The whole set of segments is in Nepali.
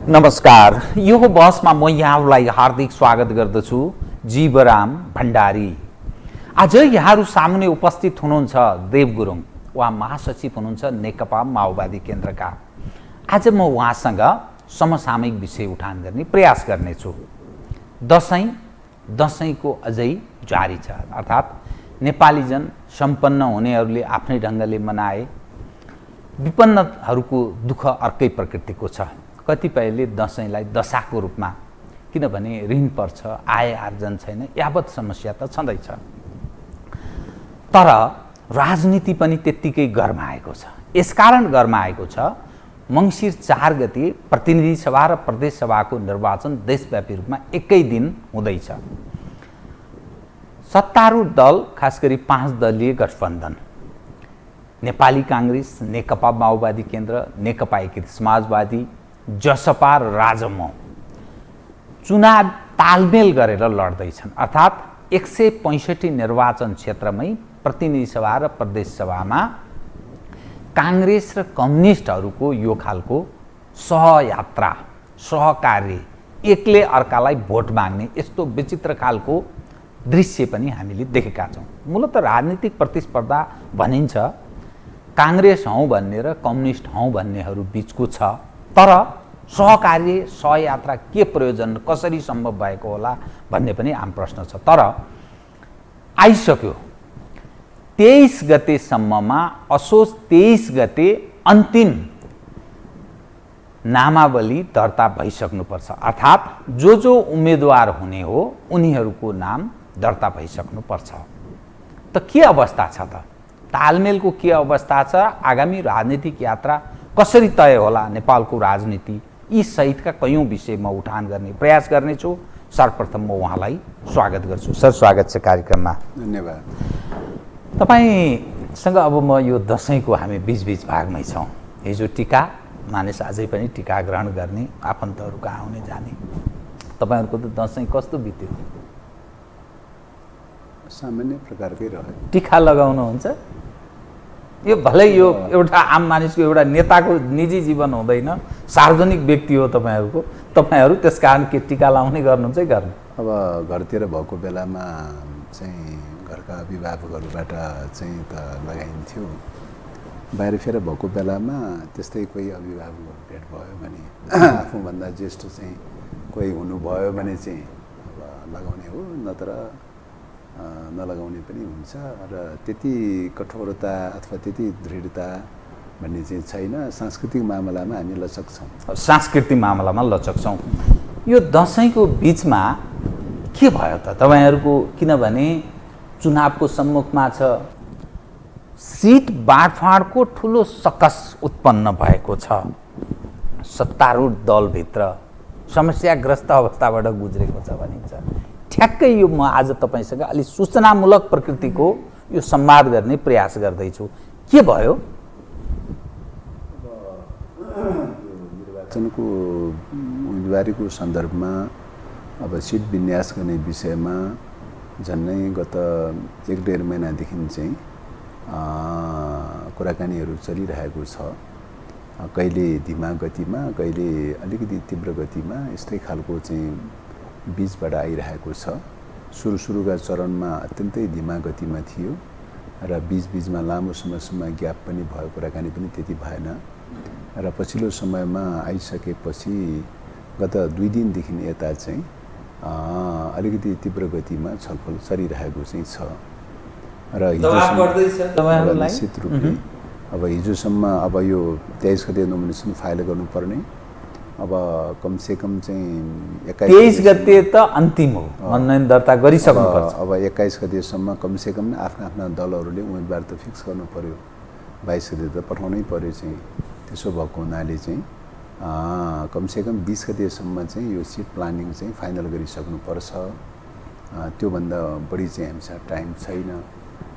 नमस्कार, यो बसमा म यहाँलाई हार्दिक स्वागत गर्दछु। जीवराम भण्डारी। आज यहाँहरू सामुने उपस्थित हुनुहुन्छ देव गुरुङ, उहाँ महासचिव हुनुहुन्छ नेकपा माओवादी केन्द्रका। आज म उहाँसँग समसामयिक विषय उठान गर्ने प्रयास गर्नेछु। दसैँको अझै जारी छ, अर्थात् नेपालीजन सम्पन्न हुनेहरूले आफ्नै ढङ्गले मनाए, विपन्नहरूको दुःख अर्कै प्रकृतिको छ। कतिपयले दसैँलाई दशाको रूपमा, किनभने ऋण पर्छ, आय आर्जन छैन, यावत समस्या त छँदैछ। तर राजनीति पनि त्यत्तिकै गरमाएको छ। यसकारण गरमाएको छ, मङ्सिर 4 गते प्रतिनिधि सभा र प्रदेश सभाको निर्वाचन देशव्यापी रूपमा एकै दिन हुँदैछ। सत्तारूढ दल, खास गरी 5 दलीय गठबन्धन, नेपाली काङ्ग्रेस, नेकपा माओवादी केन्द्र, नेकपा एकीकृत समाजवादी, जसपा र राजमो चुनाव तालमेल गरेर लड्दैछन्। अर्थात् 165 निर्वाचन क्षेत्रमै प्रतिनिधि सभा र प्रदेश सभामा काङ्ग्रेस र कम्युनिस्टहरूको यो खालको सहयात्रा, सहकार्य, एकले अर्कालाई भोट माग्ने यस्तो विचित्र खालको दृश्य पनि हामीले देखेका छौँ। मूलत राजनीतिक प्रतिस्पर्धा भनिन्छ काङ्ग्रेस हौँ भन्ने र कम्युनिस्ट हौँ भन्नेहरू बिचको छ। तर सहकार्य, सहयात्रा के प्रयोजन, कसरी सम्भव भएको होला भन्ने पनि आम प्रश्न छ। तर आइसक्यो 23 गतेसम्ममा, असोज 23 गते अन्तिम नामावली दर्ता भइसक्नुपर्छ। अर्थात् जो उम्मेदवार हुने हो उनीहरूको नाम दर्ता भइसक्नुपर्छ। त के अवस्था छ त? तालमेलको के अवस्था छ? आगामी राजनीतिक यात्रा कसरी तय होला नेपालको राजनीति, यी सहितका कयौँ विषयमा उठान गर्ने प्रयास गर्नेछु। सर्वप्रथम म उहाँलाई स्वागत गर्छु। सर, स्वागत छ कार्यक्रममा। धन्यवाद। तपाईँसँग अब म यो दसैँको हामी बिचबिच भागमै छौँ। हिजो टिका, मानिस अझै पनि टिका ग्रहण गर्ने, आफन्तहरू कहाँ आउने जाने। तपाईँहरूको त दसैँ कस्तो बित्यो? सामान्य प्रकारकै रह्यो। टिका लगाउनुहुन्छ? यो भलै यो एउटा आम मानिसको, एउटा नेताको निजी जीवन हुँदैन, सार्वजनिक व्यक्ति हो तपाईँहरू, त्यस कारण के टिका लाउने गर्नुहुन्छ है गर्नु? अब घरतिर भएको बेलामा चाहिँ घरका अभिभावकहरूबाट चाहिँ त लगाइन्थ्यो। बाहिर फेर भएको बेलामा त्यस्तै कोही अभिभावकहरू भेट भयो भने, आफूभन्दा ज्येष्ठ चाहिँ कोही हुनुभयो भने चाहिँ अब लगाउने हो, नत्र नलगाउने पनि हुन्छ। र त्यति कठोरता अथवा त्यति दृढता भन्ने चाहिँ छैन। सांस्कृतिक मामलामा हामी लचक छौँ। सांस्कृतिक मामलामा लचक छौँ। यो दसैँको बिचमा के भयो त तपाईँहरूको? किनभने चुनावको सम्मुखमा छ, सिट बाँडफाँडको ठुलो सकस उत्पन्न भएको छ। सत्तारूढ दलभित्र समस्याग्रस्त अवस्थाबाट गुज्रेको छ भनिन्छ। ठ्याक्कै यो म आज तपाईँसँग अलि सूचनामूलक प्रकृतिको यो संवाद गर्ने प्रयास गर्दैछु। के भयो? निर्वाचनको उम्मेदवारीको सन्दर्भमा अब सिट विन्यास गर्ने विषयमा झन्नै गत 1-1.5 महिनादेखि चाहिँ कुराकानीहरू चलिरहेको छ। कहिले धीमा गतिमा, कहिले अलिकति तीव्र गतिमा, यस्तै खालको चाहिँ बीचबाट आइरहेको छ। सुरुका चरणमा अत्यन्तै धीमा गतिमा थियो र बीचमा लामो समयसम्म ग्याप पनि भयो, कुराकानी पनि त्यति भएन। र पछिल्लो समयमा आइसकेपछि गत 2 दिनदेखि यता चाहिँ अलिकति तीव्र गतिमा छलफल चलिरहेको चाहिँ छ। र निश्चित रूपले अब हिजोसम्म अब यो 23 गते नोमिनेसन फाइल गर्नुपर्ने, अब कमसेकम चाहिँ 23 गते त अन्तिम हो, मनोनयन दर्ता गरिसक्नुपर्छ। अब 21 गतेसम्म कमसेकम आफ्ना दलहरूले उम्मेदवार त फिक्स गर्नु पर्यो। 22 गते त पठाउनै पर्यो चाहिँ। त्यसो भएको हुनाले चाहिँ कमसेकम 20 गतेसम्म चाहिँ यो सिट प्लानिङ चाहिँ फाइनल गरिसक्नुपर्छ। त्योभन्दा बढी चाहिँ हामीसँग टाइम छैन।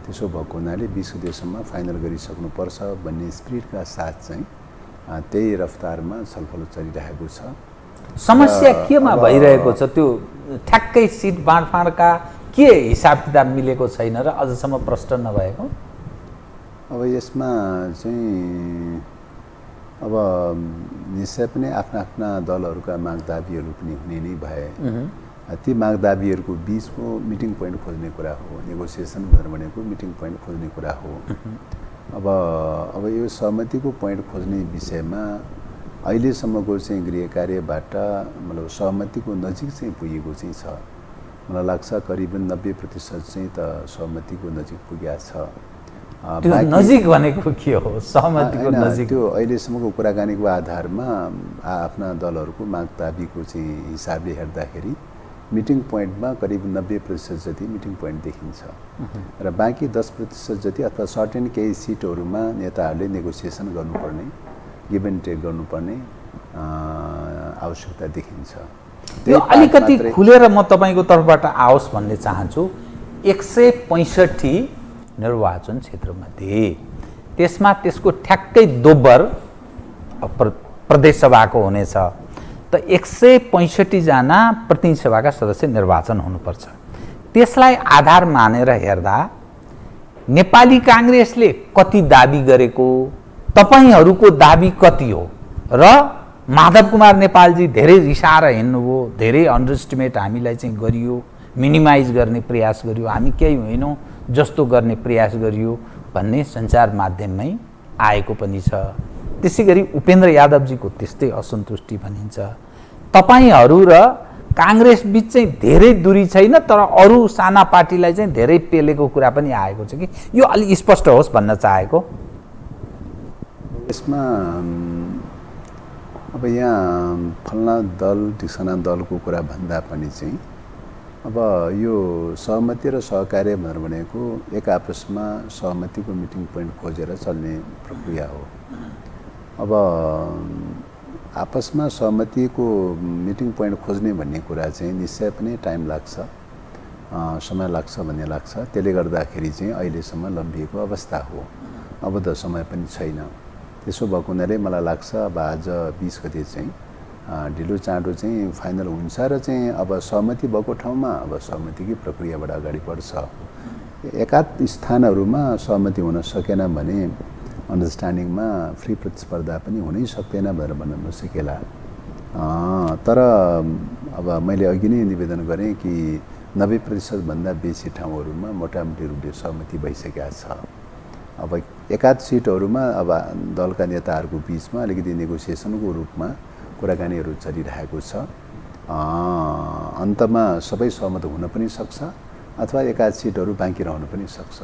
त्यसो भएको हुनाले 20 गतेसम्म फाइनल गरिसक्नुपर्छ भन्ने स्पिरिटका साथ चाहिँ त्यही रफ्तारमा छलफल चलिरहेको छ। समस्या केमा भइरहेको छ? त्यो ठ्याक्कै सिट बाँडफाँडका के हिसाब किताब मिलेको छैन र अझसम्म प्रष्ट नभएको? अब यसमा चाहिँ अब निश्चय पनि आफ्ना आफ्ना दलहरूका माग दाबीहरू पनि हुने नै भए ती माग दाबीहरूको बिचको मिटिङ पोइन्ट खोज्ने कुरा हो, नेगोसिएसन भनेर भनेको मिटिङ पोइन्ट खोज्ने कुरा हो। अब यो सहमतिको पोइन्ट खोज्ने विषयमा अहिलेसम्मको चाहिँ गृह कार्यबाट मतलब सहमतिको नजिक चाहिँ पुगेको चाहिँ छ। मलाई लाग्छ करिबन 90% चाहिँ त सहमतिको नजिक पुगेको छ। त्यो नजिक भनेको के हो? सहमतिको नजिक त्यो अहिलेसम्मको कुराकानीको आधारमा आफ्ना दलहरूको माग दाबीको चाहिँ हिसाबले हेर्दाखेरि मिटिङ पोइन्टमा करिब 90% जति मिटिङ पोइन्ट देखिन्छ र बाँकी 10% जति अथवा सर्टेन केही सिटहरूमा नेताहरूले नेगोसिएसन गर्नुपर्ने, गिभ एन्ड टेक गर्नुपर्ने आवश्यकता देखिन्छ। यो अलिकति खुलेर म तपाईँको तर्फबाट आओस् भन्ने चाहन्छु। 165 निर्वाचन क्षेत्रमध्ये त्यसमा त्यसको ठ्याक्कै दोब्बर प्रदेश सभाको हुनेछ, त 165 जना प्रतिनिधि सभाका सदस्य निर्वाचन हुनुपर्छ। त्यसलाई आधार मानेर हेर्दा नेपाली कांग्रेसले कति दाबी गरेको, तपाईहरूको दाबी कति हो र माधव कुमार नेपालजी धेरै रिसाएर हिँड्नुभयो, धेरै अन्डर एस्टिमेट हामीलाई चाहिँ गरियो, मिनिमाइज गर्ने प्रयास गरियो, हामी केही होइनौँ जस्तो गर्ने प्रयास गरियो भन्ने सञ्चार माध्यममै आएको पनि छ। त्यसै गरी उपेन्द्र यादवजीको त्यस्तै असन्तुष्टि भनिन्छ। तपाईहरू र कांग्रेस बीच चाहिँ धेरै दूरी छैन, तर अरू साना पार्टीलाई चाहिँ धेरै पेलेको कुरा पनि आएको छ कि यो अलि स्पष्ट होस् भन्न चाहेको। यसमा अब यहाँ फल्ना दल ढिक्सना दलको कुरा भन्दा पनि चाहिँ अब यो सहमति र सहकार्य भनेर भनेको एक आपसमा सहमतिको मिटिङ पोइन्ट खोजेर चल्ने प्रक्रिया हो। अब आपसमा सहमतिको मिटिङ पोइन्ट खोज्ने भन्ने कुरा चाहिँ निश्चय पनि टाइम लाग्छ, समय लाग्छ भन्ने लाग्छ। त्यसले गर्दाखेरि चाहिँ अहिलेसम्म लम्बिएको अवस्था हो, अब त समय पनि छैन। त्यसो भएको हुनाले मलाई लाग्छ अब आज 20 गते चाहिँ ढिलो चाँडो चाहिँ फाइनल हुन्छ र चाहिँ अब सहमति भएको ठाउँमा अब सहमतिकै प्रक्रियाबाट अगाडि बढ्छ। एकाध स्थानहरूमा सहमति हुन सकेन भने अन्डरस्ट्यान्डिङमा फ्री प्रतिस्पर्धा पनि हुनै सक्दैन भनेर भन्न नसकेला। तर अब मैले अघि नै निवेदन गरेँ कि 90% भन्दा बेसी ठाउँहरूमा मोटामोटी रूपले सहमति भइसकेको छ। अब एकाध सिटहरूमा अब दलका नेताहरूको बिचमा अलिकति नेगोसिएसनको रूपमा कुराकानीहरू चलिरहेको छ। अन्तमा सबै सहमत हुन पनि सक्छ अथवा एकाध सिटहरू बाँकी रहन पनि सक्छ।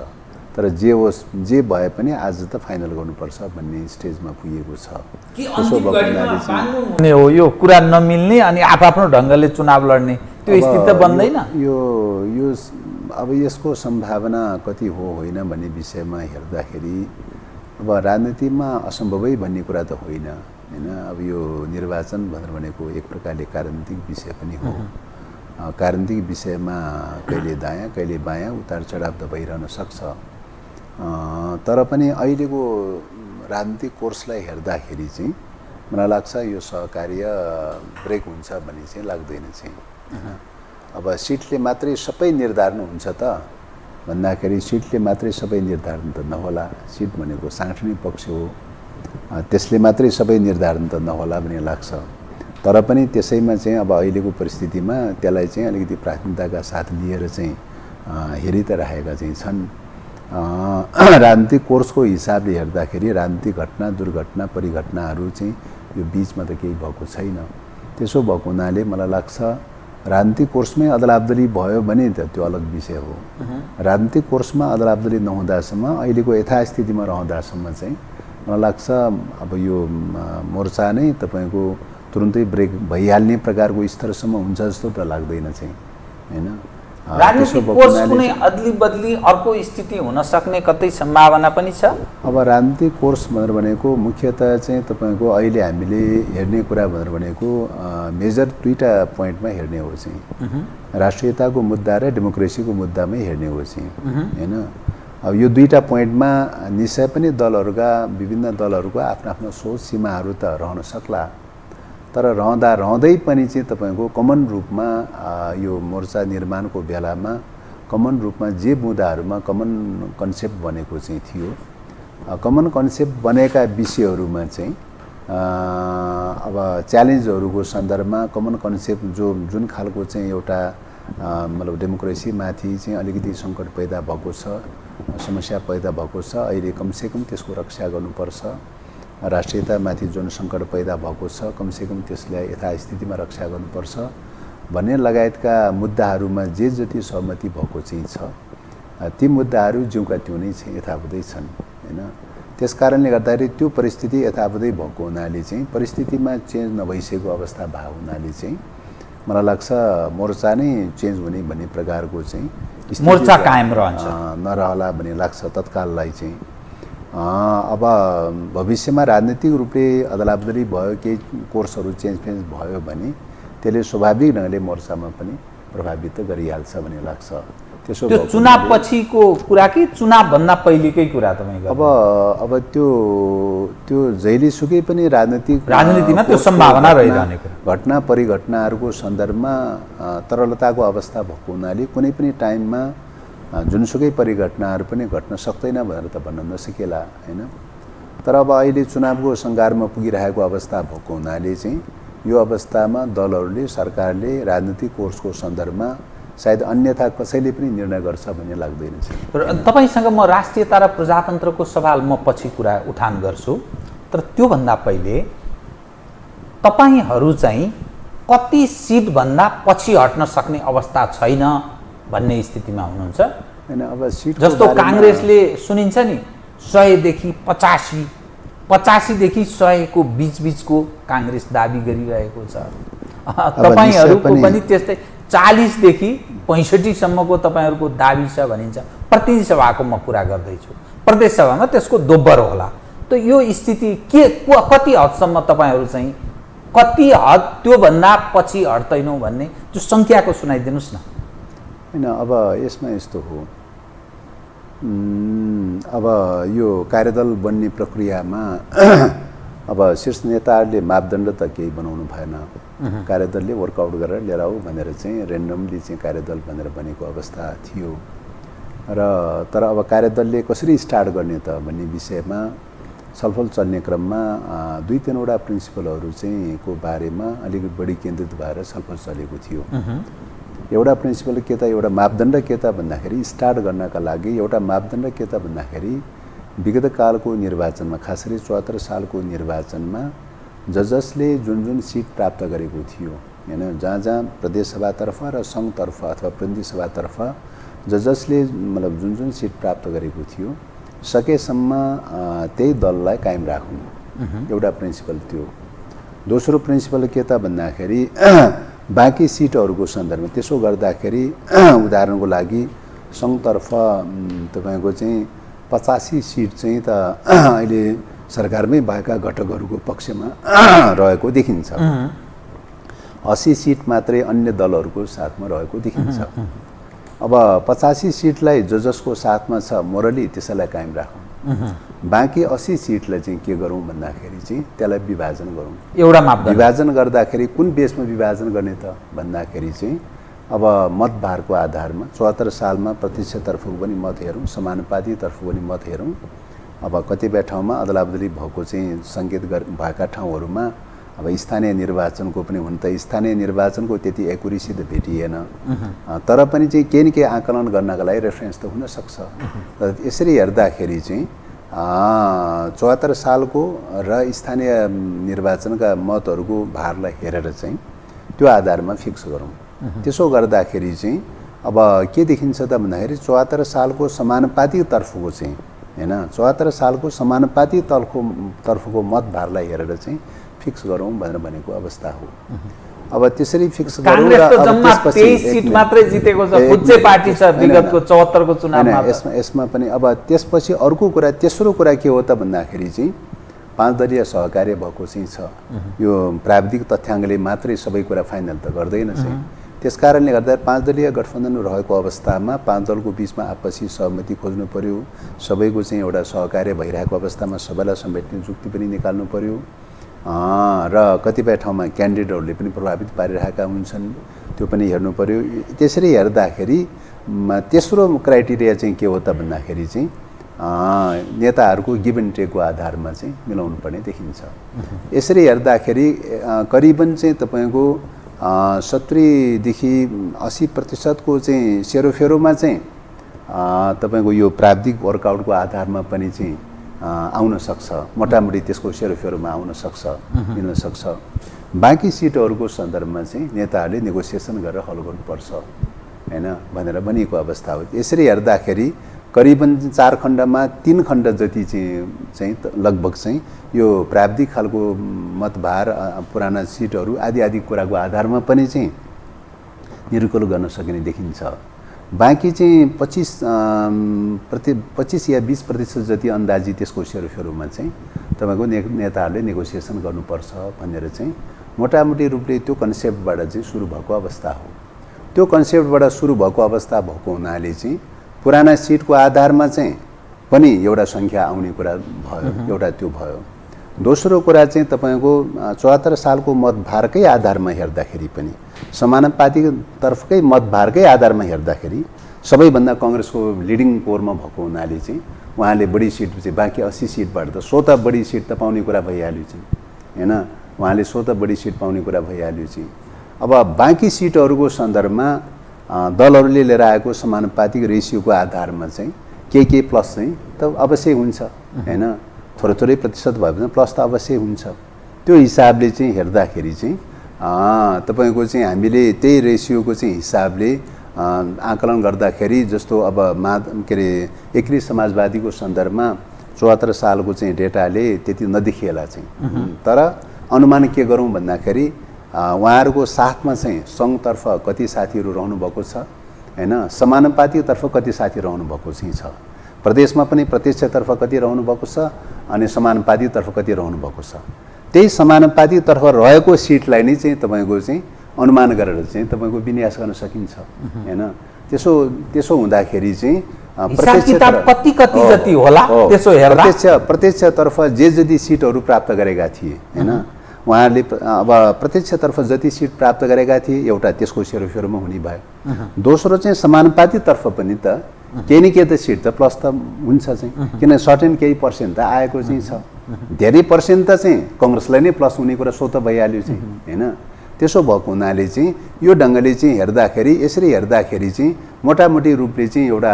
तर जे होस् जे भए पनि आज त फाइनल गर्नुपर्छ भन्ने स्टेजमा पुगेको छ। त्यसो भएको हो यो कुरा नमिल्ने अनि आफ्नो ढङ्गले चुनाव लड्ने त्यो स्थिति त बन्दैन। यो अब यसको सम्भावना कति हो होइन भन्ने विषयमा हेर्दाखेरि अब राजनीतिमा असम्भवै भन्ने कुरा त होइन हैन। अब यो निर्वाचन भनेर भनेको एक प्रकारले राजनीतिक विषय पनि हो। राजनीतिक विषयमा कहिले दायाँ कहिले बायाँ उतार चढाव त भइरहन सक्छ। तर पनि अहिलेको राजनीतिक कोर्सलाई हेर्दाखेरि चाहिँ मलाई लाग्छ यो सहकार्य ब्रेक हुन्छ भन्ने चाहिँ लाग्दैन चाहिँ। अब सिटले मात्रै सबै निर्धारण हुन्छ त भन्दाखेरि सिटले मात्रै सबै निर्धारण त नहोला। सिट भनेको सांगठनिक पक्ष हो, त्यसले मात्रै सबै निर्धारण त नहोला भन्ने लाग्छ। तर पनि त्यसैमा चाहिँ अब अहिलेको परिस्थितिमा त्यसलाई चाहिँ अलिकति प्राथमिकताका साथ लिएर चाहिँ हेरि त राखेका चाहिँ छन्। राजनीतिक कोर्सको हिसाबले हेर्दाखेरि राजनीतिक घटना दुर्घटना परिघटनाहरू चाहिँ यो बिचमा त केही भएको छैन। त्यसो भएको हुनाले मलाई लाग्छ राजनीतिक कोर्समै अदलाबदली भयो भने त त्यो अलग विषय हो। राजनीतिक कोर्समा अदलाबदली नहुँदासम्म अहिलेको यथास्थितिमा रहँदासम्म चाहिँ मलाई लाग्छ अब यो मोर्चा नै तपाईँको तुरुन्तै ब्रेक भइहाल्ने प्रकारको स्तरसम्म हुन्छ जस्तो त लाग्दैन चाहिँ हैन। राजनीतिक कोर्स कुनै अदली बदली अर्को स्थिति हुन सक्ने कतै सम्भावना पनि छ। अब राजनीतिक कोर्स भनेर भनेको मुख्यतः चाहिँ तपाईँको अहिले हामीले हेर्ने कुरा भनेर भनेको मेजर दुईटा पोइन्टमा हेर्ने हो चाहिँ राष्ट्रियताको मुद्दा र डेमोक्रेसीको मुद्दामै हेर्ने हो चाहिँ हैन। अब यो दुईटा पोइन्टमा निश्चय पनि दलहरूका विभिन्न दलहरूको आफ्नो आफ्नो सोच सीमाहरू त रहन सक्ला। तर रहँदै पनि चाहिँ तपाईँको कमन रूपमा यो मोर्चा निर्माणको बेलामा कमन रूपमा जे मुद्दाहरूमा कमन कन्सेप्ट बनेको चाहिँ थियो, कमन कन्सेप्ट बनेका विषयहरूमा चाहिँ अब च्यालेन्जहरूको सन्दर्भमा कमन कन्सेप्ट जुन खालको चाहिँ एउटा मतलब डेमोक्रेसीमाथि चाहिँ अलिकति सङ्कट पैदा भएको छ, समस्या पैदा भएको छ, अहिले कमसेकम त्यसको रक्षा गर्नुपर्छ। राष्ट्रियतामाथि जुन सङ्कट पैदा भएको छ कमसेकम त्यसलाई यथास्थितिमा रक्षा गर्नुपर्छ भन्ने लगायतका मुद्दाहरूमा जे जति सहमति भएको चाहिँ छ, ती मुद्दाहरू ज्यूका त्यो नै चाहिँ यथावतै छन् हैन। त्यस कारणले गर्दाखेरि त्यो परिस्थिति यथावतै भएको हुनाले चाहिँ परिस्थितिमा चेन्ज नभइसकेको अवस्था भएको हुनाले चाहिँ मलाई लाग्छ मोर्चा नै चेन्ज हुने भन्ने प्रकारको चाहिँ मोर्चा कायम रहन्छ नरहला भन्ने लाग्छ तत्काललाई चाहिँ। अब भविष्यमा राजनीतिक रूपले अदलाबदली भयो, केही कोर्सहरू चेन्ज भयो भने त्यसले स्वाभाविक ढङ्गले मोर्चामा पनि प्रभावित गरिहाल्छ भन्ने लाग्छ। त्यो चुनाव पछिको कुरा कि चुनावभन्दा पहिलेकै कुरा तपाईँ गर्नु? अब त्यो जहिलेसुकै पनि राजनीतिमा त्यो सम्भावना रहिरहने कुरा, घटना परिघटनाहरूको सन्दर्भमा तरलताको अवस्था भएको हुनाले कुनै पनि टाइममा जुनसुकै परिघटनाहरू पनि घट्न सक्दैन भनेर त भन्न नसकेला हैन। तर अब अहिले चुनावको सङ्घारमा पुगिरहेको अवस्था भएको हुनाले चाहिँ यो अवस्थामा दलहरूले, सरकारले राजनीतिक कोर्सको सन्दर्भमा सायद अन्यथा कसैले पनि निर्णय गर्छ भन्ने लाग्दैन छ। तपाईसँग म राष्ट्रियता र प्रजातन्त्रको सवाल म पछि कुरा उठान गर्छु, तर त्योभन्दा पहिले तपाईहरू चाहिँ कति सिटभन्दा पछि हट्न सक्ने अवस्था छैन भन्ने स्थितिमा हुनुहुन्छ? हैन, अब सिट जस्तो काङ्ग्रेसले सुनिन्छ नि 100 देखि 85, 85 देखि 100 को बीचको काङ्ग्रेस दाबी गरिरहेको छ। तपाईहरूको पनि त्यस्तै 40 देखि 65 सम्मको तपाईहरूको दाबी छ भनिन्छ। प्रतिनिधि सभाको म कुरा गर्दैछु, प्रदेश सभामा त्यसको दोब्बर होला। त यो स्थिति के कति हदसम्म तपाईहरू चाहिँ कति हद त्योभन्दा पछि हट्दैनौँ भन्ने जो सङ्ख्याको सुनाइदिनुहोस् न। हैन, अब यसमा यस्तो हो, अब यो कार्यदल बन्ने प्रक्रियामा अब शीर्ष नेताहरूले मापदण्ड त केही बनाउनु भएन। कार्यदलले वर्कआउट गरेर लिएर आऊ भनेर चाहिँ रेन्डमली चाहिँ कार्यदल भनेर बनेको अवस्था थियो र तर अब कार्यदलले कसरी स्टार्ट गर्ने त भन्ने विषयमा छलफल चल्ने क्रममा 2-3वटा प्रिन्सिपलहरू चाहिँ को बारेमा अलिकति बढी केन्द्रित भएर छलफल चलेको थियो। एउटा प्रिन्सिपल के त, एउटा मापदण्ड के त भन्दाखेरि स्टार्ट गर्नका लागि एउटा मापदण्ड के त भन्दाखेरि विगत कालको निर्वाचनमा, खास गरी 74 सालको निर्वाचनमा जसले जुन सिट प्राप्त गरेको थियो हैन, जहाँ प्रदेश सभातर्फ र सङ्घतर्फ अथवा प्रतिनिधि सभातर्फ जसले मतलब जुन सिट प्राप्त गरेको थियो सकेसम्म त्यही दललाई कायम राख्नु एउटा प्रिन्सिपल थियो। दोस्रो प्रिन्सिपल के त भन्दाखेरि बाँकी सिटहरूको सन्दर्भमा त्यसो गर्दाखेरि उदाहरणको लागि सङ्घतर्फ तपाईँको चाहिँ 85 सिट चाहिँ त अहिले सरकारमै भएका घटकहरूको पक्षमा रहेको देखिन्छ, 80 सिट मात्रै अन्य दलहरूको साथमा रहेको देखिन्छ। अब 85 सिटलाई जसको साथमा छ मोरली त्यसैलाई कायम राखौँ, बाँकी 80 सिटलाई चाहिँ के गरौँ भन्दाखेरि चाहिँ त्यसलाई विभाजन गरौँ। एउटा मापदण्ड विभाजन गर्दाखेरि कुन बेसमा विभाजन गर्ने त भन्दाखेरि चाहिँ अब मतभारको आधारमा 74 सालमा प्रत्यक्षतर्फको पनि मत हेरौँ, समानुपातितर्फको पनि मत हेरौँ। अब कतिपय ठाउँमा अदलाबदली भएको चाहिँ सङ्केत भएका ठाउँहरूमा अब स्थानीय निर्वाचनको पनि हुन त स्थानीय निर्वाचनको त्यति एकुरेसी त भेटिएन, तर पनि चाहिँ केही न केही आकलन गर्नका लागि रेफरेन्स त हुनसक्छ। यसरी हेर्दाखेरि चाहिँ 74 सालको र स्थानीय निर्वाचनका मतहरूको भारलाई हेरेर चाहिँ त्यो आधारमा फिक्स गरौँ। त्यसो गर्दाखेरि चाहिँ अब के देखिन्छ त भन्दाखेरि 74 सालको समानुपातिक तर्फको चाहिँ हैन, 74 सालको समानुपातिक तर्फको मतभारलाई हेरेर चाहिँ फिक्स गरौँ भनेर भनेको अवस्था हो। अब त्यसरी फिक्स गरौँ र अब त्यसपछि 23 सिट मात्रै जितेको छ, फुच्चे पार्टी छ विगतको 74 को चुनावमा। यसमा पनि अब त्यसपछि अर्को कुरा, तेस्रो कुरा के हो त भन्दाखेरि चाहिँ 5 दलीय सहकार्य भएको चाहिँ छ। यो प्राविधिक तथ्याङ्कले मात्रै सबै कुरा फाइनल त गर्दैन चाहिँ। त्यसकारणले गर्दा 5 दलीय गठबन्धन रहेको अवस्थामा 5 दलको बिचमा आपसी सहमति खोज्नु पर्यो, सबैको चाहिँ एउटा सहकार्य भइरहेको अवस्थामा सबैलाई समेट्ने जुक्ति पनि निकाल्नु पर्यो र कतिपय ठाउँमा क्यान्डिडेटहरूले पनि प्रभावित पारिरहेका हुन्छन्, त्यो पनि हेर्नु पर्यो। त्यसरी हेर्दाखेरि तेस्रो क्राइटेरिया चाहिँ के हो त भन्दाखेरि चाहिँ नेताहरूको गिभ एन्ड टेकको आधारमा चाहिँ मिलाउनु पर्ने देखिन्छ। यसरी हेर्दाखेरि करिबन चाहिँ तपाईँको 70देखि 80% चाहिँ सेरोफेरोमा चाहिँ तपाईँको यो प्राविधिक वर्कआउटको आधारमा पनि चाहिँ आउन सक्छ, मोटामोटी त्यसको सेरोफेरोमा आउन सक्छ, मिल्न सक्छ। बाँकी सिटहरूको सन्दर्भमा चाहिँ नेताहरूले नेगोसिएसन गरेर हल गर्नुपर्छ हैन भनेर भनिएको अवस्था हो। यसरी हेर्दाखेरि करिबन 4 खण्डमा 3 खण्ड जति चाहिँ लगभग चाहिँ यो प्राविधिक खालको मतभार पुराना सिटहरू आदि कुराको आधारमा पनि चाहिँ निर्कुल गर्न सकिने देखिन्छ। बाँकी चाहिँ 25 या 20% जति अन्दाजी त्यसको सेरोफेरोमा चाहिँ तपाईँको नेताहरूले नेगोसिएसन गर्नुपर्छ भनेर चाहिँ मोटामोटी रूपले त्यो कन्सेप्टबाट चाहिँ सुरु भएको अवस्था हो। त्यो कन्सेप्टबाट सुरु भएको अवस्था भएको हुनाले चाहिँ पुराना सिटको आधारमा चाहिँ पनि एउटा सङ्ख्या आउने कुरा भयो, एउटा त्यो भयो। दोस्रो कुरा चाहिँ तपाईँको 74 सालको मतभारकै आधारमा हेर्दाखेरि पनि समानुपातिकतर्फकै मतभारकै आधारमा हेर्दाखेरि सबैभन्दा काङ्ग्रेसको लिडिङ कोरमा भएको हुनाले चाहिँ उहाँले बढी सिट चाहिँ बाँकी 80 सिटबाट त स्वतः बढी सिट त पाउने कुरा भइहाल्यो चाहिँ हैन, उहाँले स्वतः बढी सिट पाउने कुरा भइहाल्यो चाहिँ। अब बाँकी सिटहरूको सन्दर्भमा दलहरूले लिएर आएको समानुपातिक रेसियोको आधारमा चाहिँ के प्लस चाहिँ त अवश्य हुन्छ हैन, थोरै प्रतिशत भयो भने प्लस त अवश्य हुन्छ। त्यो हिसाबले चाहिँ हेर्दाखेरि चाहिँ तपाईँको चाहिँ हामीले त्यही रेसियोको चाहिँ हिसाबले आकलन गर्दाखेरि जस्तो अब के अरे एकीकृत समाजवादीको सन्दर्भमा 74 सालको चाहिँ डेटाले त्यति नदेखिएला चाहिँ, तर अनुमान के गरौँ भन्दाखेरि उहाँहरूको साथमा चाहिँ सङ्घतर्फ कति साथीहरू रहनुभएको छ हैन, समानुपातिकतर्फ कति साथी रहनुभएको चाहिँ छ, प्रदेशमा पनि प्रत्यक्षतर्फ कति रहनुभएको छ अनि समानुपातिकतर्फ कति रहनुभएको छ। त्यही समानुपातिकतर्फ रहेको सिटलाई नै चाहिँ तपाईँको चाहिँ अनुमान गरेर चाहिँ तपाईँको विन्यास गर्न सकिन्छ हैन। त्यसो हुँदाखेरि चाहिँ कति जति होला त्यसो हेर्दा प्रत्यक्षतर्फ जे जति सिटहरू प्राप्त गरेका थिए हैन, उहाँहरूले अब प्रत्यक्षतर्फ जति सिट प्राप्त गरेका थिए एउटा त्यसको सेरोफेरोमा हुने भयो। दोस्रो चाहिँ समानुपातिकतर्फ पनि त केही न केही त सिट त प्लस त हुन्छ चाहिँ, किन सर्टेन केही पर्सेन्ट त आएको चाहिँ छ, धेरै पर्सेन्ट त चाहिँ काङ्ग्रेसलाई नै प्लस हुने कुरा स्वतः भइहाल्यो चाहिँ हैन। त्यसो भएको हुनाले चाहिँ यो ढङ्गले चाहिँ हेर्दाखेरि यसरी हेर्दाखेरि चाहिँ मोटामोटी रूपले चाहिँ एउटा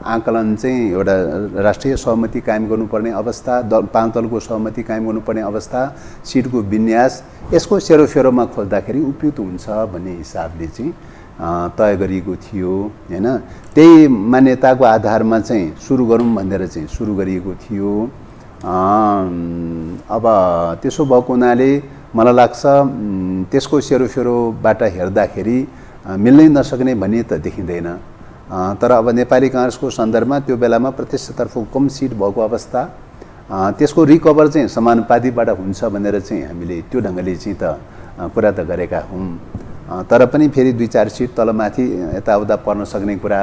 आकलन चाहिँ एउटा राष्ट्रिय सहमति कायम गर्नुपर्ने अवस्था, 5 दलको सहमति कायम गर्नुपर्ने अवस्था, सिटको विन्यास यसको सेरोफेरोमा खोज्दाखेरि उपयुक्त हुन्छ भन्ने हिसाबले चाहिँ तय गरिएको थियो हैन। त्यही मान्यताको आधारमा चाहिँ सुरु गरौँ भनेर चाहिँ सुरु गरिएको थियो। अब त्यसो भएको हुनाले मलाई लाग्छ त्यसको सेरोफेरोबाट हेर्दाखेरि मिल्नै नसक्ने भन्ने त देखिँदैन। तर अब नेपाली काङ्ग्रेसको सन्दर्भमा त्यो बेलामा प्रत्यक्षतर्फ कम सिट भएको अवस्था, त्यसको रिकभर चाहिँ समानुपातिकबाट हुन्छ भनेर चाहिँ हामीले त्यो ढङ्गले चाहिँ त कुरा त गरेका हौँ। तर पनि फेरि 2-4 सिट तलमाथि यताउता पर्न सक्ने कुरा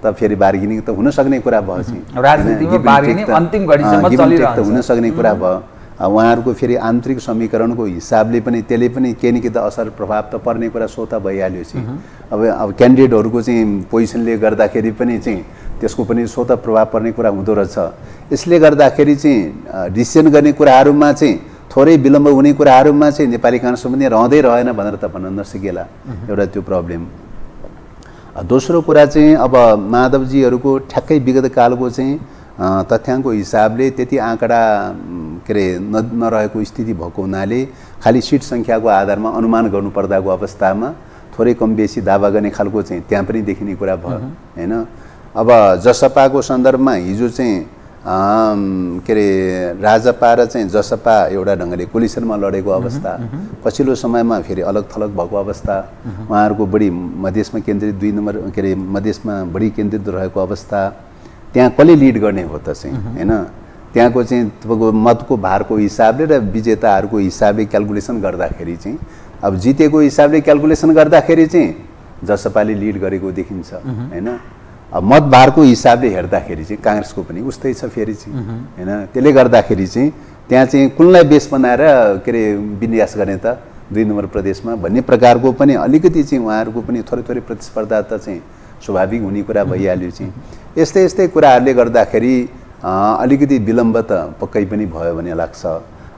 त फेरि बार्गेनिङ त हुन सक्ने कुरा भयो चाहिँ, राजनीतिमा बार्गेनिङ अन्तिम घडीसम्म चलिरहन्छ, हुन सक्ने कुरा भयो। उहाँहरूको फेरि आन्तरिक समीकरणको हिसाबले पनि त्यसले पनि केही न केही त असर प्रभाव त पर्ने कुरा स्वतः भइहाल्यो चाहिँ। अब क्यान्डिडेटहरूको चाहिँ पोजिसनले गर्दाखेरि पनि चाहिँ त्यसको पनि स्वतः प्रभाव पर्ने कुरा हुँदो रहेछ। यसले गर्दाखेरि चाहिँ डिसिसन गर्ने कुराहरूमा चाहिँ थोरै विलम्ब हुने कुराहरूमा चाहिँ नेपाली काङ्ग्रेस पनि रहँदै रहेन भनेर त भन्न नसकिएला, एउटा त्यो प्रब्लम। दोस्रो कुरा चाहिँ अब माधवजीहरूको ठ्याक्कै विगत कालको चाहिँ तथ्याङ्कको हिसाबले त्यति आँकडा के अरे नरहेको स्थिति भएको हुनाले खालि सिट सङ्ख्याको आधारमा अनुमान गर्नुपर्दाको अवस्थामा थोरै कम बेसी दावा गर्ने खालको चाहिँ त्यहाँ पनि देखिने कुरा भयो हैन। अब जसपाको सन्दर्भमा हिजो चाहिँ के अरे राजपा र चाहिँ जसपा एउटा ढङ्गले कोलिसनमा लडेको अवस्था, पछिल्लो समयमा फेरि अलग थलग भएको अवस्था, उहाँहरूको बढी मधेसमा केन्द्रित 2 नम्बर के अरे मधेसमा बढी केन्द्रित रहेको अवस्था, त्यहाँ कसले लिड गर्ने हो त चाहिँ हैन। त्यहाँको चाहिँ तपाईँको मतको भारको हिसाबले र विजेताहरूको हिसाबले क्यालकुलेसन गर्दाखेरि चाहिँ अब जितेको हिसाबले क्यालकुलेसन गर्दाखेरि चाहिँ जसपाले लिड गरेको देखिन्छ हैन। अब मत भारको हिसाबले हेर्दाखेरि चाहिँ काङ्ग्रेसको पनि उस्तै छ फेरि चाहिँ हैन। त्यसले गर्दाखेरि चाहिँ त्यहाँ चाहिँ कुनलाई बेस बनाएर के अरे विन्यास गर्ने त 2 नम्बर प्रदेशमा भन्ने प्रकारको पनि अलिकति चाहिँ उहाँहरूको पनि थोरै प्रतिस्पर्धा त चाहिँ स्वाभाविक हुने कुरा भइहाल्यो चाहिँ। यस्तै कुराहरूले गर्दाखेरि अलिकति विलम्ब त पक्कै पनि भयो भन्ने लाग्छ।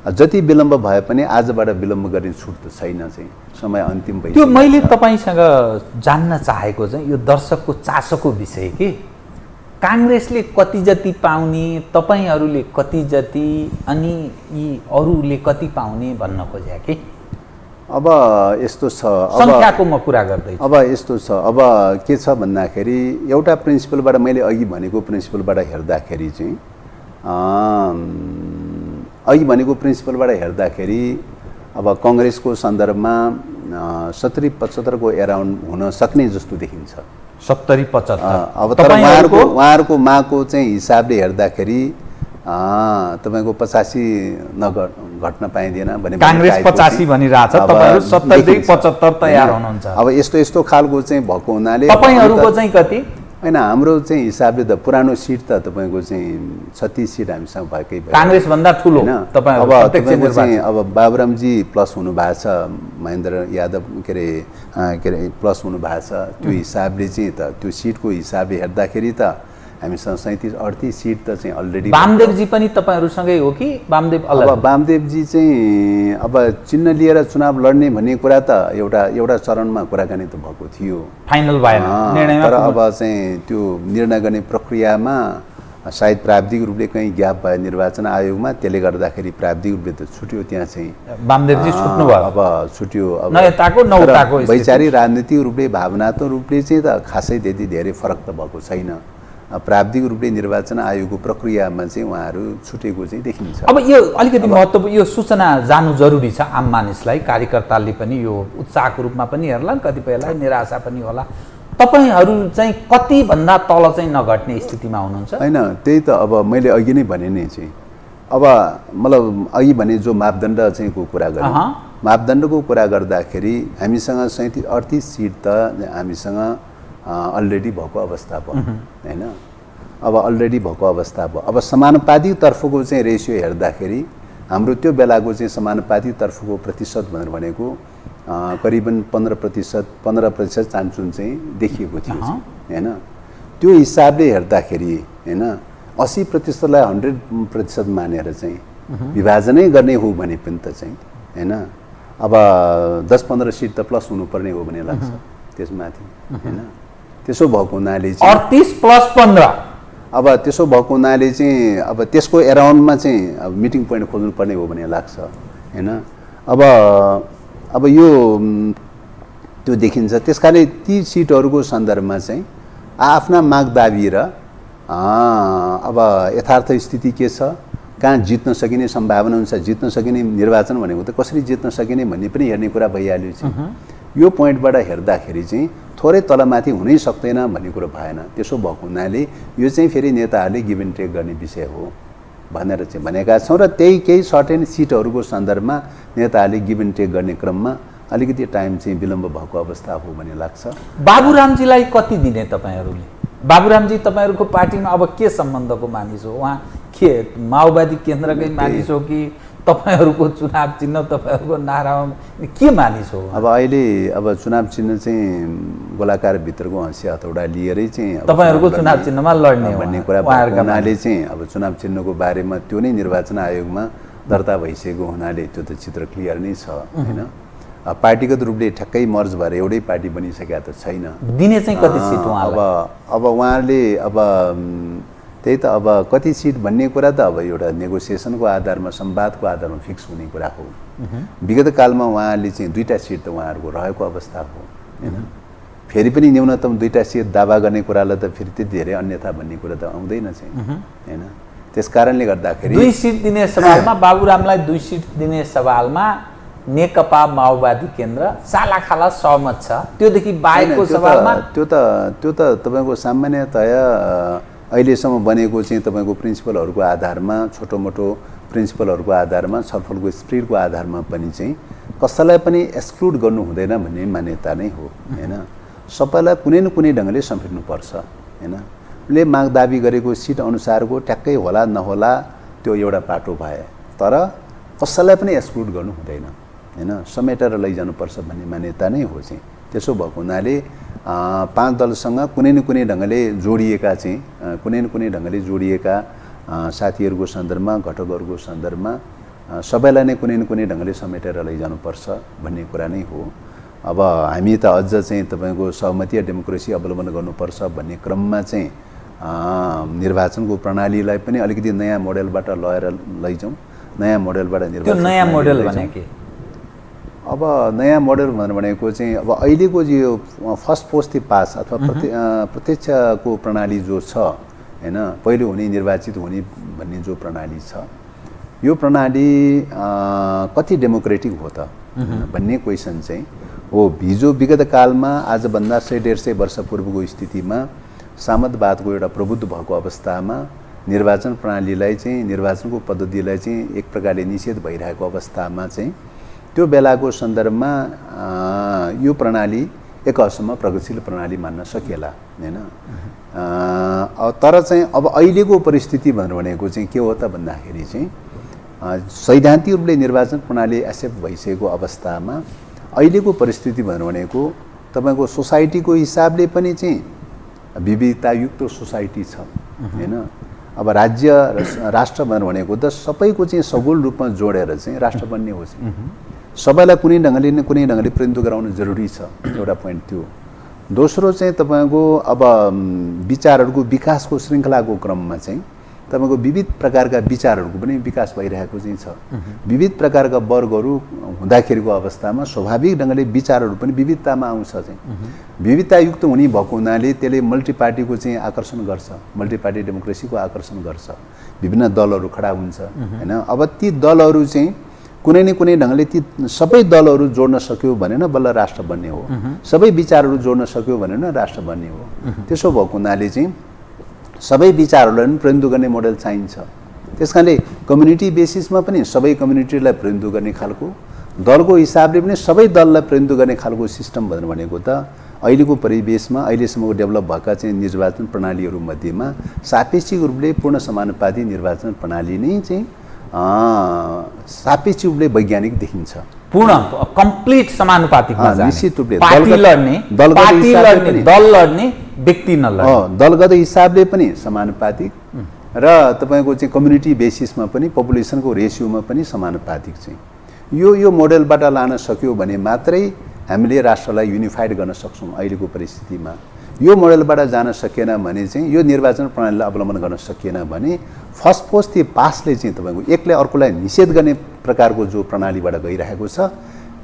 जति विलम्ब भए पनि आजबाट विलम्ब गर्ने छुट त छैन चाहिँ, समय अन्तिम भइसक्यो। त्यो मैले तपाईँसँग जान्न चाहेको चाहिँ यो दर्शकको चासोको विषय के काङ्ग्रेसले कति जति पाउने, तपाईँहरूले कति जति, अनि यी अरूले कति पाउने भन्न खोज्या कि अब यस्तो छ, सङ्ख्याको म कुरा गर्दैछु। अब यस्तो छ, अब के छ भन्दाखेरि एउटा प्रिन्सिपलबाट मैले अघि भनेको प्रिन्सिपलबाट हेर्दाखेरि चाहिँ अघि भनेको प्रिन्सिपलबाट हेर्दाखेरि अब कङ्ग्रेसको सन्दर्भमा 70-75 को एराउन्ड हुन सक्ने जस्तो देखिन्छ। 70-75 अब तर उहाँहरूको मागको चाहिँ हिसाबले हेर्दाखेरि तपाईँको 85 घट्न पाइँदैन भने काङ्ग्रेस 85 भनिरहेछ, तपाईँहरू 70-75 तयार हुनुहुन्छ। अब यस्तो खालको चाहिँ भएको हुनाले तपाईँहरूको चाहिँ कति? होइन, हाम्रो चाहिँ हिसाबले त पुरानो सिट त तपाईँको चाहिँ 36 सिट हामीसँग भएकै भयो। काङ्ग्रेस भन्दा ठुलो अब तपाईँको चाहिँ अब बाबुरामजी प्लस हुनु भएको छ, महेन्द्र यादव के अरे प्लस हुनु भएको छ, त्यो हिसाबले चाहिँ त त्यो सिटको हिसाबले हेर्दाखेरि त हामीसँग 37-38 सिट त चाहिँ अलरेडी। वामदेवजी पनि तपाईँहरूसँगै हो कि वामदेव अलग? अब वामदेवजी चाहिँ अब चिन्ह लिएर चुनाव लड्ने भन्ने कुरा त एउटा चरणमा कुराकानी त भएको थियो, फाइनल भएन निर्णयमा। तर अब चाहिँ त्यो निर्णय गर्ने प्रक्रियामा सायद प्राविधिक रूपले कहीँ ग्याप भयो निर्वाचन आयोगमा, त्यसले गर्दाखेरि प्राविधिक रूपले त छुट्यो, त्यहाँ चाहिँ वामदेवजी छुट्नु भयो। अब छुट्यो, अब नयताको नौताको वैचारिक राजनीतिक रूपले भावनात्मक रूपले चाहिँ त खासै त्यति धेरै फरक त भएको छैन। प्राविधिक रूपले निर्वाचन आयोगको प्रक्रियामा चाहिँ उहाँहरू छुटेको चाहिँ देखिन्छ। अब यो अलिकति महत्त्वपूर्ण यो सूचना जानु जरुरी छ आम मानिसलाई, कार्यकर्ताले पनि यो उत्साहको रूपमा पनि हेर्लान्, कतिपयलाई निराशा पनि होला। तपाईहरू चाहिँ कतिभन्दा तल चाहिँ नघट्ने स्थितिमा हुनुहुन्छ? होइन, त्यही त अब मैले अघि नै भने नि चाहिँ अब मतलब अघि भने जो मापदण्ड चाहिँ को कुरा गरेँ, मापदण्डको कुरा गर्दाखेरि हामीसँग 37-38 सिट त हामीसँग अलरेडी भएको अवस्था भयो होइन। अब अलरेडी भएको अवस्था भयो। अब समानुपातिक तर्फको चाहिँ रेसियो हेर्दाखेरि हाम्रो त्यो बेलाको चाहिँ समानुपातिक तर्फको प्रतिशत भनेर भनेको करिबन 15% चान्चुन चाहिँ देखिएको थियो होइन। त्यो हिसाबले हेर्दाखेरि होइन 80%लाई 100% मानेर चाहिँ विभाजनै गर्ने हो भने पनि त चाहिँ होइन अब 10-15 सिट त प्लस हुनुपर्ने हो भन्ने लाग्छ त्यसमाथि होइन। त्यसो भएको हुनाले चाहिँ 38+15 अब त्यसो भएको हुनाले चाहिँ अब त्यसको एराउन्डमा चाहिँ अब मिटिङ पोइन्ट खोज्नुपर्ने हो भन्ने लाग्छ होइन। अब यो त्यो देखिन्छ। त्यसकारणले ती सिटहरूको सन्दर्भमा चाहिँ आफ्ना माग दाबी र अब यथार्थ स्थिति के छ, कहाँ जित्न सकिने सम्भावना हुन्छ, जित्न सकिने निर्वाचन भनेको त कसरी जित्न सकिने भन्ने पनि हेर्ने कुरा भइहाल्यो चाहिँ। यो पोइन्टबाट हेर्दाखेरि चाहिँ थोरै तलमाथि हुनै सक्दैन भन्ने कुरो भएन। त्यसो भएको हुनाले यो चाहिँ फेरि नेताहरूले गिभ एन्ड टेक गर्ने विषय हो भनेर चाहिँ भनेका छौँ र त्यही केही सर्टेन सिटहरूको सन्दर्भमा नेताहरूले गिभ एन्ड टेक गर्ने क्रममा अलिकति टाइम चाहिँ विलम्ब भएको अवस्था हो भन्ने लाग्छ। बाबुरामजीलाई कति दिने तपाईँहरूले? बाबुरामजी तपाईँहरूको पार्टीमा अब के सम्बन्धको मानिस हो? उहाँ के माओवादी केन्द्रकै मानिस हो कि तपाईहरूको चुनाव चिन्ह तपाईँहरूको नारामा के मानिस हो? अब अहिले अब चुनाव चिन्ह चाहिँ गोलाकार भित्रको हँसिया हथौडा लिएरै चाहिँ तपाईँहरूको चुनाव चिन्हमा लड्ने भन्ने कुरा भएको हुनाले चाहिँ अब चुनाव चिन्हको बारेमा त्यो नै निर्वाचन आयोगमा दर्ता भइसकेको हुनाले त्यो त चित्र क्लियर नै छ होइन। पार्टीगत रूपले ठ्याक्कै मर्ज भएर एउटै पार्टी बनिसकेका त छैन। दिने चाहिँ कति सिट उहाँलाई? अब उहाँहरूले अब त्यही त अब कति सिट भन्ने कुरा त अब एउटा नेगोसिएसनको आधारमा संवादको आधारमा फिक्स हुने कुरा हो। विगत कालमा उहाँले चाहिँ 2टा सिट त उहाँहरूको रहेको अवस्था हो होइन। फेरि पनि न्यूनतम 2टा सिट दावा गर्ने कुरालाई त फेरि त्यति धेरै अन्यथा भन्ने कुरा त आउँदैन चाहिँ होइन। त्यस कारणले गर्दाखेरि 2 सिट दिने सवालमा बाबुरामलाई 2 सिट दिने सवालमा नेकपा माओवादी केन्द्र सालाखाला सहमत छ। त्योदेखि बाहेकको सवालमा त्यो त तपाईँको सामान्यतया अहिलेसम्म बनेको चाहिँ तपाईँको प्रिन्सिपलहरूको आधारमा छोटो मोटो प्रिन्सिपलहरूको आधारमा छलफलको स्पिरिटको आधारमा पनि चाहिँ कसैलाई पनि एक्सक्लुड गर्नु हुँदैन भन्ने मान्यता नै हो होइन। सबैलाई कुनै न कुनै ढङ्गले समेट्नुपर्छ होइन। उसले माग दाबी गरेको सिट अनुसारको ट्याक्कै होला नहोला त्यो एउटा पाटो भए, तर कसैलाई पनि एक्सक्लुड गर्नु हुँदैन होइन। समेटेर लैजानुपर्छ भन्ने मान्यता नै हो चाहिँ। त्यसो भएको हुनाले 5 दलसँग कुनै न कुनै ढङ्गले जोडिएका चाहिँ कुनै न कुनै ढङ्गले जोडिएका साथीहरूको सन्दर्भमा घटकहरूको सन्दर्भमा सबैलाई नै कुनै न कुनै ढङ्गले समेटेर लैजानुपर्छ भन्ने कुरा नै हो। अब हामी त अझ चाहिँ तपाईँको सहमति या डेमोक्रेसी अवलम्बन गर्नुपर्छ भन्ने क्रममा चाहिँ निर्वाचनको प्रणालीलाई पनि अलिकति नयाँ मोडेलबाट लगेर लैजाउँ, नयाँ मोडेलबाट निर्वाचन। त्यो नयाँ मोडेल भने के? अब नयाँ मोडेल भनेको चाहिँ अब अहिलेको यो फर्स्ट पोस्ट द पास अथवा प्रत्यक्षको प्रणाली जो छ हैन, पहिलो हुने निर्वाचित हुने भन्ने जो प्रणाली छ, यो प्रणाली कति डेमोक्रेटिक हो त भन्ने क्वेसन चाहिँ हो। हिजो विगत कालमा आजभन्दा 100-150 वर्ष पूर्वको स्थितिमा सामन्तवादको एउटा प्रबुद्ध भएको अवस्थामा निर्वाचन प्रणालीलाई चाहिँ, निर्वाचनको पद्धतिलाई चाहिँ एक प्रकारले निषेध भइरहेको अवस्थामा चाहिँ त्यो बेलाको सन्दर्भमा यो प्रणाली एक हदसम्म प्रगतिशील प्रणाली मान्न सकिएला हैन। तर चाहिँ अब अहिलेको परिस्थिति भनेको चाहिँ के हो त भन्दाखेरि चाहिँ सैद्धान्तिक रूपले निर्वाचन प्रणाली एक्सेप्ट भइसकेको अवस्थामा अहिलेको परिस्थिति भनेको तपाईँको सोसाइटीको हिसाबले पनि चाहिँ विविधतायुक्त सोसाइटी छ हैन। अब राज्य राष्ट्र भनेको त सबैको चाहिँ सगुल रूपमा जोडेर चाहिँ राष्ट्र बन्ने हो चाहिँ। सबैलाई कुनै ढङ्गले न कुनै ढङ्गले प्रतिनिधित्व गराउनु जरुरी छ, एउटा पोइन्ट त्यो। दोस्रो चाहिँ तपाईँको अब विचारहरूको विकासको श्रृङ्खलाको क्रममा चाहिँ तपाईँको विविध प्रकारका विचारहरूको पनि विकास भइरहेको चाहिँ छ। विविध प्रकारका वर्गहरू हुँदाखेरिको अवस्थामा स्वाभाविक ढङ्गले विचारहरू पनि विविधतामा आउँछ चाहिँ। विविधतायुक्त हुने भएको हुनाले त्यसले मल्टी पार्टीको चाहिँ आकर्षण गर्छ, मल्टी पार्टी डेमोक्रेसीको आकर्षण गर्छ, विभिन्न दलहरू खडा हुन्छ हैन। अब ती दलहरू चाहिँ कुनै न कुनै ढङ्गले ती सबै दलहरू जोड्न सक्यो भने न बल्ल राष्ट्र बन्ने हो, सबै विचारहरू जोड्न सक्यो भने न राष्ट्र बन्ने हो। त्यसो भएको हुनाले चाहिँ सबै विचारहरूलाई पनि प्रतिनिधित्व गर्ने मोडल चाहिन्छ। त्यसकारणले कम्युनिटी बेसिसमा पनि सबै कम्युनिटीलाई प्रतिनिधित्व गर्ने खालको, दलको हिसाबले पनि सबै दललाई प्रतिनिधित्व गर्ने खालको सिस्टम भनेको त अहिलेको परिवेशमा अहिलेसम्मको डेभलप भएका चाहिँ निर्वाचन प्रणालीहरू मध्येमा सापेक्षिक रूपले पूर्ण समानुपाती निर्वाचन प्रणाली नै चाहिँ सापेक्षिक रूपले वैज्ञानिक देखिन्छ। पूर्ण कम्प्लिट समानुपातिकमा जाने, निश्चित रूपले पार्टी लड्ने, पार्टी लड्ने, दल लड्ने, व्यक्ति नलड्ने, दलगत हिसाबले पनि समानुपातिक र तपाईँको चाहिँ कम्युनिटी बेसिसमा पनि पपुलेसनको रेसियोमा पनि समानुपातिक चाहिँ यो मोडेलबाट लान सक्यो भने मात्रै हामीले राष्ट्रलाई युनिफाइड गर्न सक्छौँ। अहिलेको परिस्थितिमा यो मोडेलबाट जान सकिएन भने चाहिँ, यो निर्वाचन प्रणालीलाई अवलम्बन गर्न सकिएन भने फर्स्ट पोस्ट द पासले चाहिँ तपाईँको एकले अर्कोलाई निषेध गर्ने प्रकारको जो प्रणालीबाट गइरहेको छ,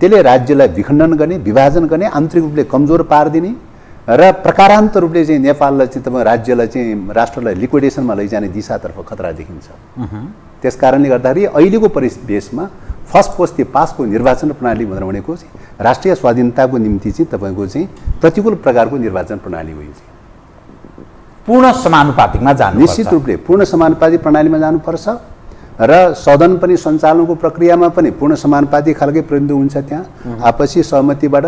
त्यसले राज्यलाई विखण्डन गर्ने, विभाजन गर्ने, आन्तरिक रूपले कमजोर पारिदिने र प्रकारान्त रूपले चाहिँ नेपाललाई चाहिँ तपाईँ राज्यलाई चाहिँ राष्ट्रलाई लिक्विडेसनमा लैजाने दिशातर्फ खतरा देखिन्छ। त्यस कारणले गर्दाखेरि अहिलेको परिवेशमा फर्स्ट पोस्ट द पासको निर्वाचन प्रणाली भनेको चाहिँ राष्ट्रिय स्वाधीनताको निम्ति चाहिँ तपाईँको चाहिँ प्रतिकूल प्रकारको निर्वाचन प्रणाली हो। यो चाहिँ पूर्ण समानुपातिकमा जानु, निश्चित रूपले पूर्ण समानुपातिक प्रणालीमा जानुपर्छ र सदन पनि सञ्चालनको प्रक्रियामा पनि पूर्ण समानुपातिक खालकै प्रतिनिधित्व हुन्छ। त्यहाँ आपसी सहमतिबाट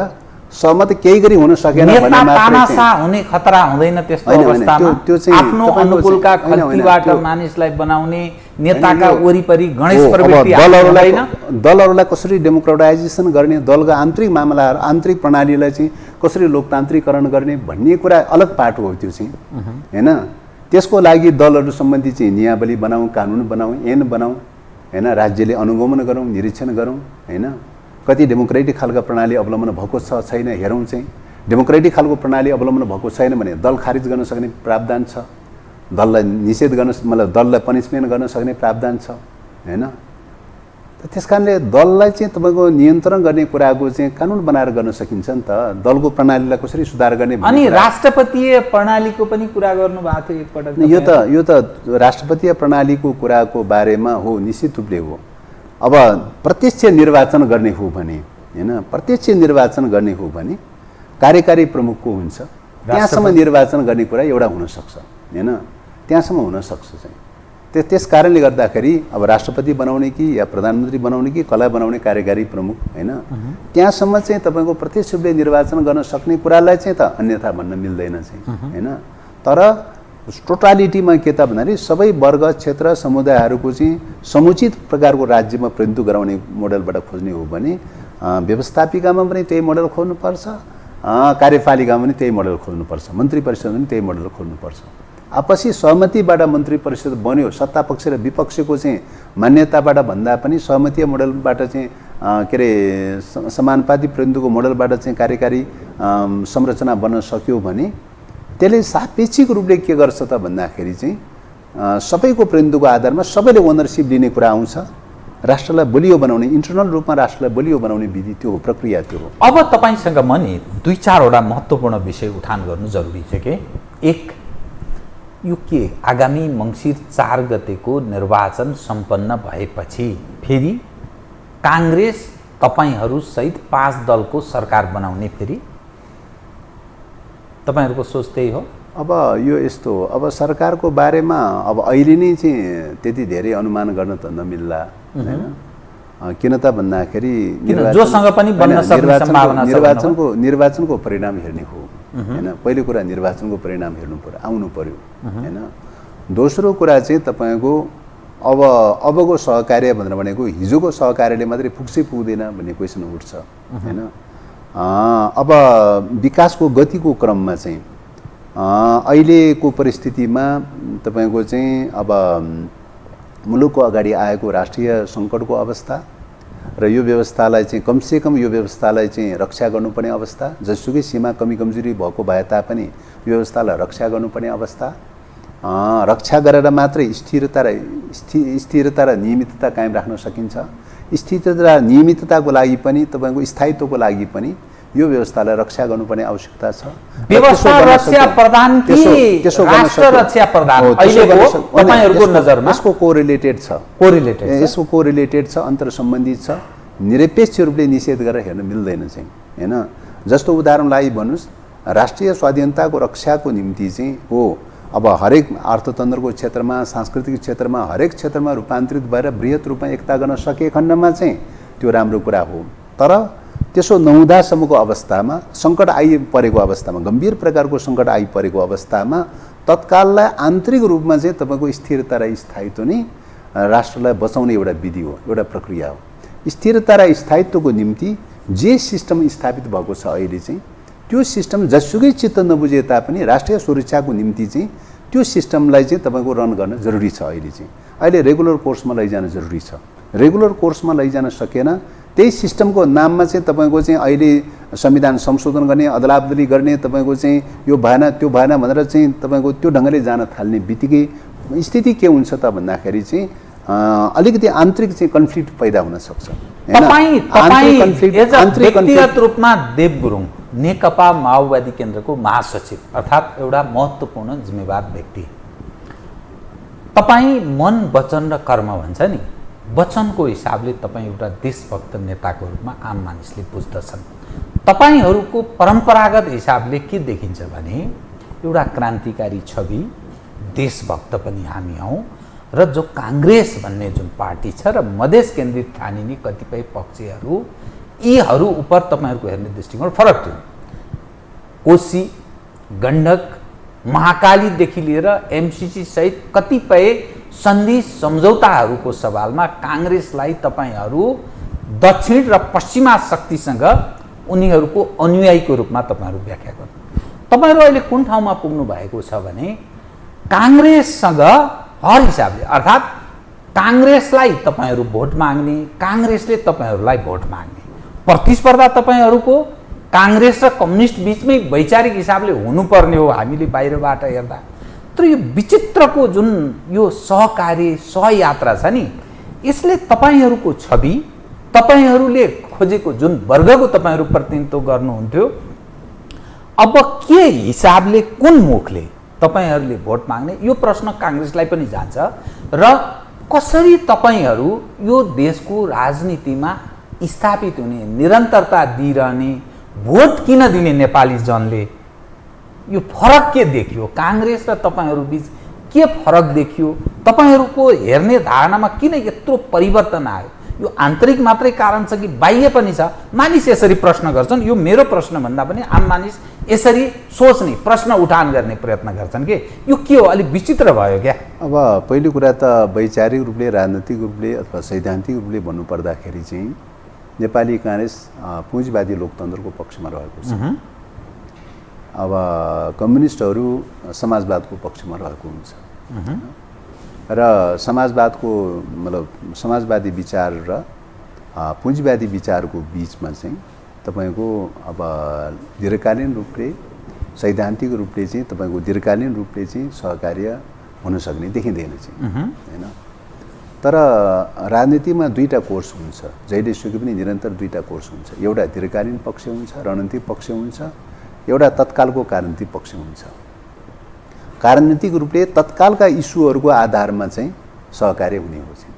सहमत केही गरी हुन सकेन भने मात्रै हुने खतरा हुँदैन। त्यस्तो अवस्थामा आफ्नो अनुकूलका खल्तीबाट मानिसलाई बनाउने नेताका वरिपरि गणेश प्रवृत्ति दलहरूलाई कसरी डेमोक्रेटाइजेसन गर्ने, दलका आन्तरिक मामलाहरू आन्तरिक प्रणालीलाई चाहिँ कसरी लोकतान्त्रिकरण गर्ने भन्ने कुरा अलग पाटो हो त्यो चाहिँ हैन। त्यसको लागि दलहरू सम्बन्धी चाहिँ नियमावली बनाऊँ, कानुन बनाऊँ, ऐन बनाऊँ हैन, राज्यले अनुगमन गरौँ, निरीक्षण गरौँ हैन। कति डेमोक्रेटिक खालको प्रणाली अवलम्बन भएको छ छैन हेरौँ चाहिँ। डेमोक्रेटिक खालको प्रणाली अवलम्बन भएको छैन भने दल खारिज गर्न सक्ने प्रावधान छ, दललाई निषेध गर्न मतलब दललाई पनिसमेन्ट गर्न सक्ने प्रावधान छ हैन। त्यस कारणले दललाई चाहिँ तपाईँको नियन्त्रण गर्ने कुराको चाहिँ कानुन बनाएर गर्न सकिन्छ नि त। दलको प्रणालीलाई कसरी सुधार गर्ने अनि राष्ट्रपतीय प्रणालीको पनि कुरा गर्नु भएको थियो एकपटक। यो त राष्ट्रपतीय प्रणालीको कुराको बारेमा हो, निश्चित रूपले हो। अब प्रत्यक्ष निर्वाचन गर्ने हो भने हैन, प्रत्यक्ष निर्वाचन गर्ने हो भने कार्यकारी प्रमुखको हुन्छ, त्यहाँसम्म निर्वाचन गर्ने कुरा एउटा हुन सक्छ हैन, त्यहाँसम्म हुन सक्छ चाहिँ। त्यस कारणले गर्दाखेरि अब राष्ट्रपति बनाउने कि या प्रधानमन्त्री बनाउने कि कसलाई बनाउने कार्यकारी प्रमुख हैन, त्यहाँसम्म चाहिँ तपाईँको प्रत्यक्ष रूपले निर्वाचन गर्न सक्ने कुरालाई चाहिँ त अन्यथा भन्न मिल्दैन चाहिँ हैन। तर टोटालिटीमा के त भन्दाखेरि सबै वर्ग क्षेत्र समुदायहरूको चाहिँ समुचित प्रकारको राज्यमा प्रतिनिधित्व गराउने मोडलबाट खोज्ने हो भने व्यवस्थापिकामा पनि त्यही मोडल खोज्नुपर्छ, कार्यपालिकामा पनि त्यही मोडल खोज्नुपर्छ, मन्त्री परिषदमा पनि त्यही मोडल खोज्नुपर्छ। आपसी सहमतिबाट मन्त्री परिषद बन्यो। सत्ता पक्ष र विपक्षको चाहिँ मान्यताबाट भन्दा पनि सहमतीय मोडलबाट चाहिँ के अरे समानुपाती प्रतिनिधित्वको मोडलबाट चाहिँ कार्यकारी संरचना बन्न सक्यो भने त्यसले सापेक्षिक रूपले के गर्छ त भन्दाखेरि चाहिँ सबैको प्रतिनिधित्वको आधारमा सबैले ओनरसिप लिने कुरा आउँछ। राष्ट्रलाई बलियो बनाउने, इन्टरनल रूपमा राष्ट्रलाई बलियो बनाउने विधि त्यो हो, प्रक्रिया त्यो हो। अब तपाईसँग म नि 2-4 महत्त्वपूर्ण विषय उठान गर्नु जरुरी छ के। एक, यो के आगामी मङ्सिर 4 गतेको निर्वाचन सम्पन्न भएपछि फेरि काङ्ग्रेस तपाईहरू सहित 5 दलको सरकार बनाउने फेरि तपाईहरूको सोच त्यही हो? अब यो यस्तो हो, अब सरकारको बारेमा अब अहिले नै चाहिँ त्यति धेरै अनुमान गर्न त नमिल्ला हैन। किन त भन्दाखेरि जोसँग पनि बन्न सक्ने सम्भावना छ। निर्वाचनको परिणाम हेर्ने हो हैन। पहिलो कुरा निर्वाचनको परिणाम हेर्नु पर्यो, आउनु पर्यो हैन। दोस्रो कुरा चाहिँ तपाईको अबको सहकार्य भनेर भनेको हिजोको सहकार्यले मात्रै पुग्छै पुग्दैन भन्ने क्वेसन उठ्छ हैन। अब विकासको गतिको क्रममा चाहिँ अहिलेको परिस्थितिमा तपाईको चाहिँ अब मुलुकको अगाडि आएको राष्ट्रिय सङ्कटको अवस्था र यो व्यवस्थालाई चाहिँ कमसेकम यो व्यवस्थालाई चाहिँ रक्षा गर्नुपर्ने अवस्था, जसुकै सीमा कमी कमजोरी भएको भए तापनि यो व्यवस्थालाई रक्षा गर्नुपर्ने अवस्था, रक्षा गरेर मात्रै स्थिरता र नियमितता कायम राख्न सकिन्छ। स्थिरता र नियमितताको लागि पनि तपाईको स्थायित्वको लागि पनि यो व्यवस्थालाई रक्षा गर्नुपर्ने आवश्यकता छ। व्यवस्था रक्षा प्रधान कि राष्ट्र रक्षा प्रधान अहिलेको तपाईहरुको नजरमा यसको कोरिलेटेड छ। यसको कोरिलेटेड छ, अन्तर सम्बन्धित छ। निरपेक्ष रूपले निषेध गरेर हेर्न मिल्दैन चाहिँ हैन। जस्तो उदाहरणलाई भन्नुस्, राष्ट्रिय स्वाधीनताको रक्षाको निम्ति चाहिँ हो अब हरेक अर्थतन्त्रको क्षेत्रमा, सांस्कृतिक क्षेत्रमा, हरेक क्षेत्रमा रूपान्तरित भएर बृहत रूपमा एकता गर्न सके खण्डमा चाहिँ त्यो राम्रो कुरा हो। तर त्यसो नहुँदासम्मको अवस्थामा, सङ्कट आइपरेको अवस्थामा, गम्भीर प्रकारको सङ्कट आइपरेको अवस्थामा तत्काललाई आन्तरिक रूपमा चाहिँ तपाईँको स्थिरता र स्थायित्व नै राष्ट्रलाई बचाउने एउटा विधि हो, एउटा प्रक्रिया हो। स्थिरता र स्थायित्वको निम्ति जे सिस्टम स्थापित भएको छ अहिले चाहिँ त्यो सिस्टम जसुकै चित्त नबुझे तापनि राष्ट्रिय सुरक्षाको निम्ति चाहिँ त्यो सिस्टमलाई चाहिँ तपाईँको रन गर्न जरुरी छ। अहिले रेगुलर कोर्समा लैजान जरुरी छ। रेगुलर कोर्समा लैजान सकेन, त्यही सिस्टमको नाममा चाहिँ तपाईँको चाहिँ अहिले संविधान संशोधन गर्ने, अदलाबदली गर्ने, तपाईँको चाहिँ यो भएन त्यो भएन भनेर चाहिँ तपाईँको त्यो ढङ्गले जान थाल्ने बित्तिकै स्थिति के हुन्छ त भन्दाखेरि चाहिँ अलिकति आन्तरिक चाहिँ कन्फ्लिक्ट पैदा हुन सक्छ। व्यक्तिगत रूपमा देव गुरुङ नेकपा माओवादी केन्द्रको महासचिव अर्थात् एउटा महत्त्वपूर्ण जिम्मेवार व्यक्ति, तपाईँ मन, वचन र कर्म भन्छ नि, वचनको हिसाबले तपाईँ एउटा देशभक्त नेताको रूपमा आम मानिसले बुझ्दछन्। तपाईहरूको परम्परागत हिसाबले के देखिन्छ भने एउटा क्रान्तिकारी छवि, देशभक्त पनि हामी हौँ र जो काङ्ग्रेस भन्ने जुन पार्टी छ र मधेस केन्द्रित ठानिने कतिपय पक्षहरू, यीहरू उप तपाईहरूको हेर्ने दृष्टिकोण फरक थियो। कोशी, गण्डक, महाकालीदेखि लिएर एमसीसी सहित कतिपय सन्धि सम्झौताहरूको सवालमा काङ्ग्रेसलाई तपाईहरू दक्षिण र पश्चिमा शक्तिसँग उनीहरूको अनुयायीको रूपमा तपाईहरू व्याख्या गर्नु। तपाईहरू अहिले कुन ठाउँमा पुग्नु भएको छ भने काङ्ग्रेससँग हर हिसाबले, अर्थात् काङ्ग्रेसलाई तपाईहरू भोट माग्ने, काङ्ग्रेसले तपाईहरूलाई भोट माग्ने प्रतिस्पर्धा तपाईहरूको काङ्ग्रेस र कम्युनिस्ट बीचमै वैचारिक हिसाबले हुनुपर्ने हो हामीले बाहिरबाट हेर्दा। तर यो विचित्रको जुन यो सहकार्य सहयात्रा छ नि, यसले तपाईहरूको छवि, तपाईहरूले खोजेको जुन वर्गको तपाईहरू प्रतिनिधित्व गर्नुहुन्थ्यो, अब के हिसाबले कुन मुखले तपाईहरूले भोट माग्ने, यो प्रश्न काङ्ग्रेसलाई पनि जान्छ र कसरी तपाईहरू यो देशको राजनीतिमा स्थापित हुने, निरन्तरता दिइरहने, भोट किन दिने नेपाली जनले, यो फरक के देखियो? काङ्ग्रेस र तपाईहरू बीच के फरक देखियो? तपाईहरूको हेर्ने धारणामा किन यत्रो परिवर्तन आयो? यो आन्तरिक मात्रै कारण छ कि बाह्य पनि छ? मानिस यसरी प्रश्न गर्छन्। यो मेरो प्रश्न भन्दा पनि आम मानिस यसरी सोच्ने, प्रश्न उठान गर्ने प्रयत्न गर्छन् कि यो के हो? अलिक विचित्र भयो क्या। अब पहिलो कुरा त वैचारिक रूपले, राजनैतिक रूपले अथवा सैद्धान्तिक रूपले भन्नुपर्दाखेरि चाहिँ नेपाली काङ्ग्रेस पुँजीवादी लोकतन्त्रको पक्षमा रहेको छ। अब कम्युनिस्टहरू समाजवादको पक्षमा रहेको हुन्छ र समाजवादको मतलब समाजवादी विचार र पुँजीवादी विचारको बिचमा चाहिँ तपाईको अब दीर्घकालीन रूपले सैद्धान्तिक रूपले चाहिँ तपाईको दीर्घकालीन रूपले चाहिँ सहकार्य हुन सक्ने देखिँदैन चाहिँ हैन। तर राजनीतिमा दुईटा कोर्स हुन्छ, जहिलेसुकै पनि निरन्तर दुईटा कोर्स हुन्छ। एउटा दीर्घकालीन पक्ष हुन्छ, रणनीतिक पक्ष हुन्छ, एउटा तत्कालको राजनीतिक पक्ष हुन्छ। राजनीतिक रूपले तत्कालका इस्युहरूको आधारमा चाहिँ सहकार्य हुने हो चाहिँ।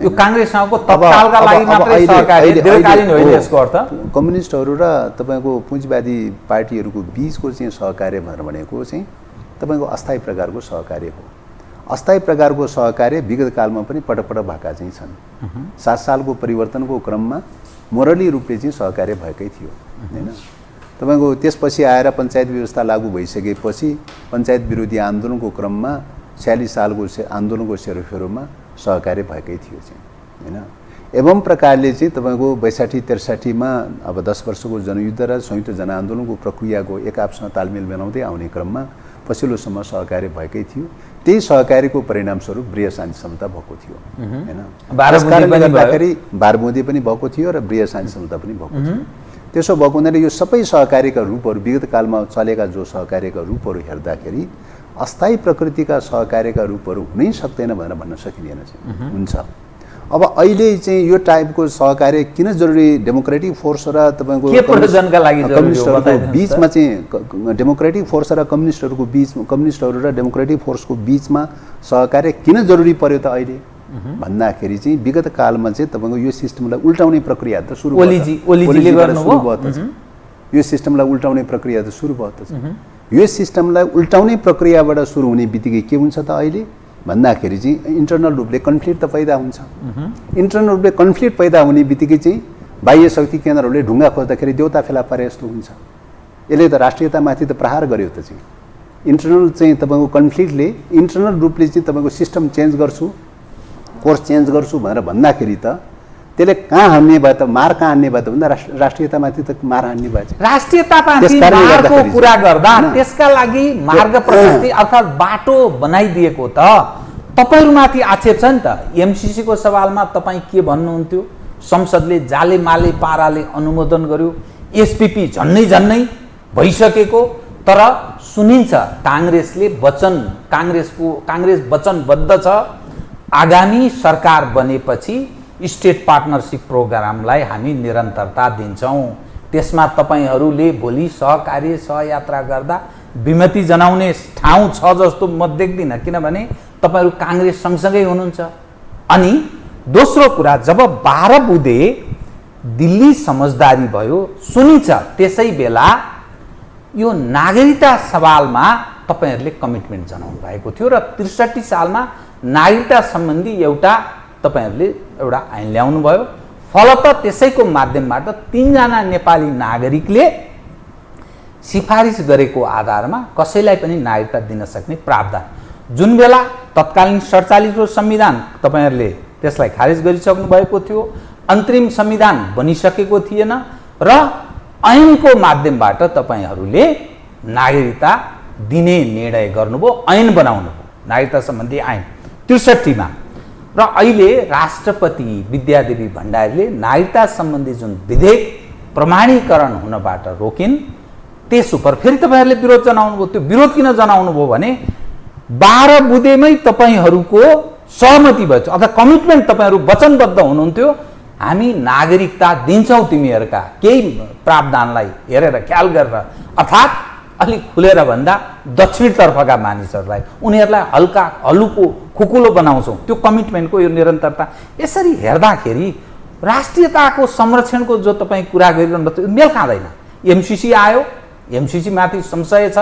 यो कांग्रेससँगको तत्कालका लागि मात्रै सहकार्य, दीर्घकालीन होइन यसको अर्थ। कम्युनिस्टहरू र तपाईको पुँजीवादी पार्टीहरूको बीचको चाहिँ सहकार्य भनेको चाहिँ तपाईको अस्थायी प्रकारको सहकार्य हो। अस्थायी प्रकारको सहकार्य विगत कालमा पनि पटक भएका चाहिँ छन्। 7 सालको परिवर्तनको क्रममा मोरली रूपले चाहिँ सहकार्य भएकै थियो हैन। तपाईको त्यसपछि आएर पञ्चायत व्यवस्था लागू भइसकेपछि पञ्चायत विरोधी आन्दोलनको क्रममा 46 सालको आन्दोलनको सेरोफेरोमा सहकार्य भएकै थियो चाहिँ हैन। एवं प्रकारले चाहिँ तपाईको 62-63 मा अब 10 वर्षको जनयुद्ध र संयुक्त जनआन्दोलनको प्रक्रियाको एक आपसँग तालमेल बनाउँदै आउने क्रममा पछिल्लोसम्म सहकार्य भएकै थियो। त्यही सहकार्यको परिणामस्वरूप बृहत शान्ति समझौता भएको थियो हैन। बारबुँदी पनि भएको थियो र बृहत शान्ति समझौता पनि भएको थियो। त्यसो भएको हुनाले यो सबै सहकार्यका रूपहरू विगत कालमा चलेका जो सहकार्यका रूपहरू हेर्दाखेरि अस्थायी प्रकृतिका सहकार्यका रूपहरू हुनै सक्दैन भनेर भन्न सकिँदैन चाहिँ हुन्छ। अब अहिले चाहिँ यो टाइपको सहकार्य किन जरुरी, डेमोक्रेटिक फोर्स र तपाईको कम्युनिस्टहरूको बीचमा चाहिँ डेमोक्रेटिक फोर्स र कम्युनिस्टहरूको बीचमा, कम्युनिस्टहरू र डेमोक्रेटिक फोर्सको बीचमा सहकार्य किन जरुरी पर्यो त अहिले भन्दाखेरि चाहिँ विगत कालमा चाहिँ तपाईको यो सिस्टमलाई उल्टाउने प्रक्रिया त सुरु भयो त। यो सिस्टमलाई उल्टाउने प्रक्रिया त सुरु भयो त। यो सिस्टमलाई उल्टाउने प्रक्रियाबाट सुरु हुने बित्तिकै के हुन्छ त अहिले भन्दाखेरि चाहिँ इन्टरनल रूपले कन्फ्लिक्ट त पैदा हुन्छ। इन्टरनल रूपले कन्फ्लिक्ट पैदा हुने बित्तिकै चाहिँ बाह्य शक्ति केन्द्रहरूले ढुङ्गा खोज्दाखेरि देउता फेला पारे जस्तो हुन्छ। यसले त राष्ट्रियतामाथि त प्रहार गर्यो त चाहिँ। इन्टरनल चाहिँ तपाईँको कन्फ्लिक्टले इन्टरनल रूपले चाहिँ तपाईँको सिस्टम चेन्ज गर्छु, कोर्स चेन्ज गर्छु भनेर भन्दाखेरि त त्यसले कहाँ हान्ने भयो त, मार कहाँ हान्ने भयो त भन्दा राष्ट्रियतामाथि त मार हान्ने भयो। राष्ट्रियतामाथि मारको कुरा गर्दा त्यसका लागि मार्ग प्रशस्ति अर्थात् बाटो बनाइदिएको त तपाईहरुमाथि आक्षेप छ नि त। एमसीसी को सवालमा तपाईं के भन्नुहुन्थ्यो? संसदले जाले माले पाराले अनुमोदन गर्यो, एसपीपी झन्नै भइसकेको, तर सुनिन्छ कांग्रेसले कांग्रेस वचनबद्ध छ आगामी सरकार बनेपछि स्टेट पार्टनरशिप प्रोग्रामलाई हामी निरन्तरता दिन्छौं। त्यसमा तपाईहरुले भोलि सहकार्य सहयात्रा गर्दा विमति जनाउने ठाउँ छ जस्तो म देख्दिन, किनभने तपाईहरु कांग्रेस सँगसँगै हुनुहुन्छ। अनि दोस्रो कुरा, जब 12 बुँदे दिल्ली समझदारी भयो सुनिन्छ त्यसै बेला यो नागरिकता सवालमा तपाईहरुले कमिटमेन्ट जनाउनु भएको थियो र 63 सालमा नागरिकता सम्बन्धी एउटा तपाईहरुले एउटा ऐन ल्याउनु भयो। फलतः त्यसैको माध्यमबाट 3 जना नेपाली नागरिकले सिफारिस गरेको आधारमा कसैलाई पनि नागरिकता दिन सक्ने प्रावधान, जुन बेला तत्कालीन 47 को संविधान तपाईहरुले त्यसलाई खारेज गरिसक्नु भएको थियो, अन्तरिम संविधान बनिसकेको थिएन र ऐनको माध्यमबाट तपाईहरुले नागरिकता दिने निर्णय गर्नुभयो, ऐन बनाउनु भयो, नागरिकता सम्बन्धी ऐन 63 मा। र अहिले राष्ट्रपति विद्यादेवी भण्डारीले नागरिकता सम्बन्धी जुन विधेयक प्रमाणीकरण हुनबाट रोकिन्, त्यस उपर फेरि तपाईहरुले विरोध जनाउनु भयो। त्यो विरोध किन जनाउनु भयो भने 12 बुँदेमै तपाईहरुको सहमति भयो अथवा कमिटमेन्ट, तपाईहरु वचनबद्ध हुनुहुन्थ्यो हामी नागरिकता दिन्छौं तिमीहरुका केही प्रावधानलाई हेरेर ख्याल गरेर, अर्थात् अलिक खुलेर भन्दा दक्षिणतर्फका मानिसहरूलाई उनीहरूलाई हल्का हलुको खुकुलो बनाउँछौं। त्यो कमिटमेन्टको यो निरन्तरता यसरी हेर्दाखेरि राष्ट्रियताको संरक्षणको जो तपाईं कुरा गरिरहनु भएको मेल खाँदैन। एमसीसी आयो, एमसीसी माथि संशय छ,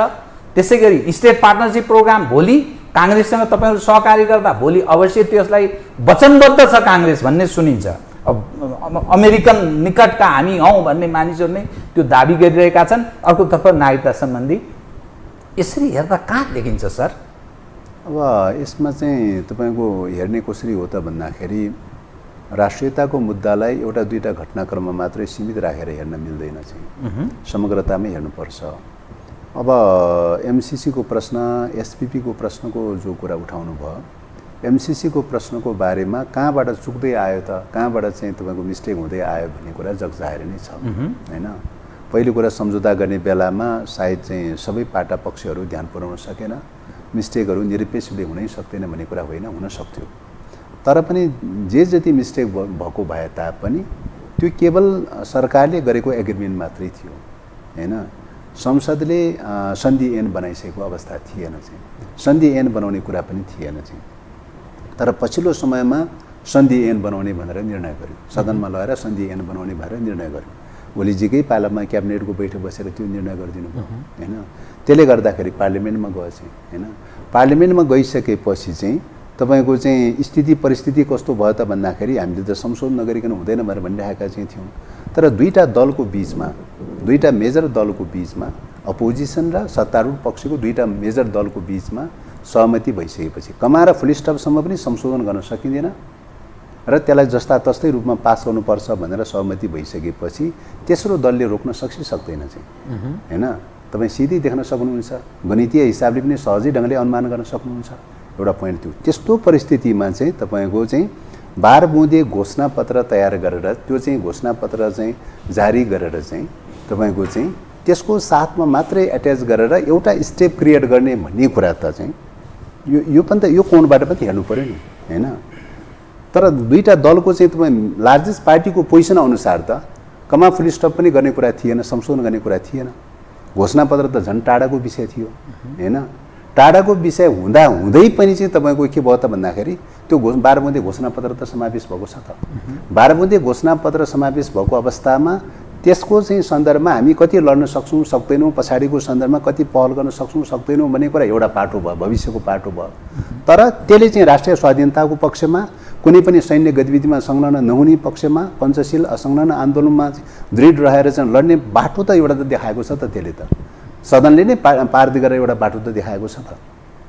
त्यसैगरी स्टेट पार्टनरशिप प्रोग्राम भोलि कांग्रेससँग तपाईहरु सहकार्य गर्दा भोलि अवश्य त्यसलाई वचनबद्ध छ कांग्रेस भन्ने सुनिन्छ। अमेरिकन निकटका हामी हौं भन्ने मानिसहरु नै त्यो दाबी गरिरहेका छन्। अर्कोतर्फ नागरिकता सम्बन्धी यसरी हेर्दा कहाँ देखिन्छ सर? अब यसमा चाहिँ तपाईको हेर्ने कसरी हो त भन्दाखेरि राष्ट्रियताको मुद्दालाई एउटा दुईटा घटनाक्रममा मात्रै सीमित राखेर हेर्न मिल्दैन चाहिँ, समग्रतामै हेर्नुपर्छ। अब एमसीसी को प्रश्न, एसपीपी को प्रश्नको जो कुरा उठाउनु भयो, एमसीसी को प्रश्नको बारेमा कहाँबाट चुक्दै आयो त, कहाँबाट चाहिँ तपाईँको मिस्टेक हुँदै आयो भन्ने कुरा जगजाहेर नै छ हैन। पहिलो कुरा सम्झौता गर्ने बेलामा सायद चाहिँ सबै पाटा पक्षहरू ध्यान पुर्याउन सकेन, मिस्टेकहरू निरपेक्षले हुनै सक्दैन भन्ने कुरा होइन, हुन सक्थ्यो। तर पनि जे जति मिस्टेक भएको भए तापनि त्यो केवल सरकारले गरेको एग्रिमेन्ट मात्रै थियो हैन। संसदले सन्धि ऐन बनाइसकेको अवस्था थिएन चाहिँ, सन्धि ऐन बनाउने कुरा पनि थिएन चाहिँ। तर पछिल्लो समयमा सन्धि ऐन बनाउने भनेर निर्णय गर्यो, सदनमा लगेर सन्धि ऐन बनाउने भनेर निर्णय गर्यो। ओलीजीकै पालामा क्याबिनेटको बैठक बसेर त्यो निर्णय गरिदिनु भयो हैन। त्यसले गर्दाखेरि पार्लिमेन्टमा गयो चाहिँ हैन। पार्लिमेन्टमा गइसकेपछि चाहिँ तपाईको चाहिँ स्थिति परिस्थिति कस्तो भयो त भन्दाखेरि हामीले त संशोधन नगरिकन हुँदैन भनेर भनिरहेका चाहिँ थियौँ। तर दुईटा दलको बिचमा, दुईटा मेजर दलको बिचमा, अपोजिसन र सत्तारूढ पक्षको दुईटा मेजर दलको बिचमा सहमति भइसकेपछि कमा र फुल स्टपसम्म पनि संशोधन गर्न सकिँदैन र त्यसलाई जस्ता तस्तै रूपमा पास गर्नुपर्छ भनेर सहमति भइसकेपछि तेस्रो दलले रोक्न सक्छ सक्दैन चाहिँ हैन। तपाईँ सिधै देख्न सक्नुहुन्छ, गणितीय हिसाबले पनि सहजै ढङ्गले अनुमान गर्न सक्नुहुन्छ। एउटा पोइन्ट थियो। त्यस्तो परिस्थितिमा चाहिँ तपाईँको चाहिँ 12 बुँदे घोषणापत्र तयार गरेर त्यो चाहिँ घोषणापत्र चाहिँ जारी गरेर चाहिँ तपाईँको चाहिँ त्यसको साथमा मात्रै एट्याच गरेर एउटा स्टेप क्रिएट गर्ने भन्ने कुरा त चाहिँ यो पनि त यो कोणबाट पनि हेर्नु पर्यो नि हैन। तर दुईटा दलको चाहिँ तपाईँ लार्जेस्ट पार्टीको पोजिसन अनुसार त कमा फुल स्टप पनि गर्ने कुरा थिएन, संशोधन गर्ने कुरा थिएन। घोषणापत्र त झन् टाढाको विषय थियो हैन। टाढाको विषय हुँदा हुँदै पनि चाहिँ तपाईँको के भयो त भन्दाखेरि त्यो 12 बुँदे घोषणापत्र त समावेश भएको छ त। 12 बुँदे घोषणापत्र समावेश भएको अवस्थामा त्यसको चाहिँ सन्दर्भमा हामी कति लड्न सक्छौँ सक्दैनौँ, पछाडिको सन्दर्भमा कति पहल गर्न सक्छौँ सक्दैनौँ भन्ने कुरा एउटा पाटो भयो, भविष्यको पाटो भयो। तर त्यसले चाहिँ राष्ट्रिय स्वाधीनताको पक्षमा, कुनै पनि सैन्य गतिविधिमा संलग्न नहुने पक्षमा, पञ्चशील असंलग्न आन्दोलनमा दृढ रहेर चाहिँ लड्ने बाटो त एउटा त देखाएको छ त। त्यसले त सदनले नै पारित गरेर एउटा बाटो त देखाएको छ त।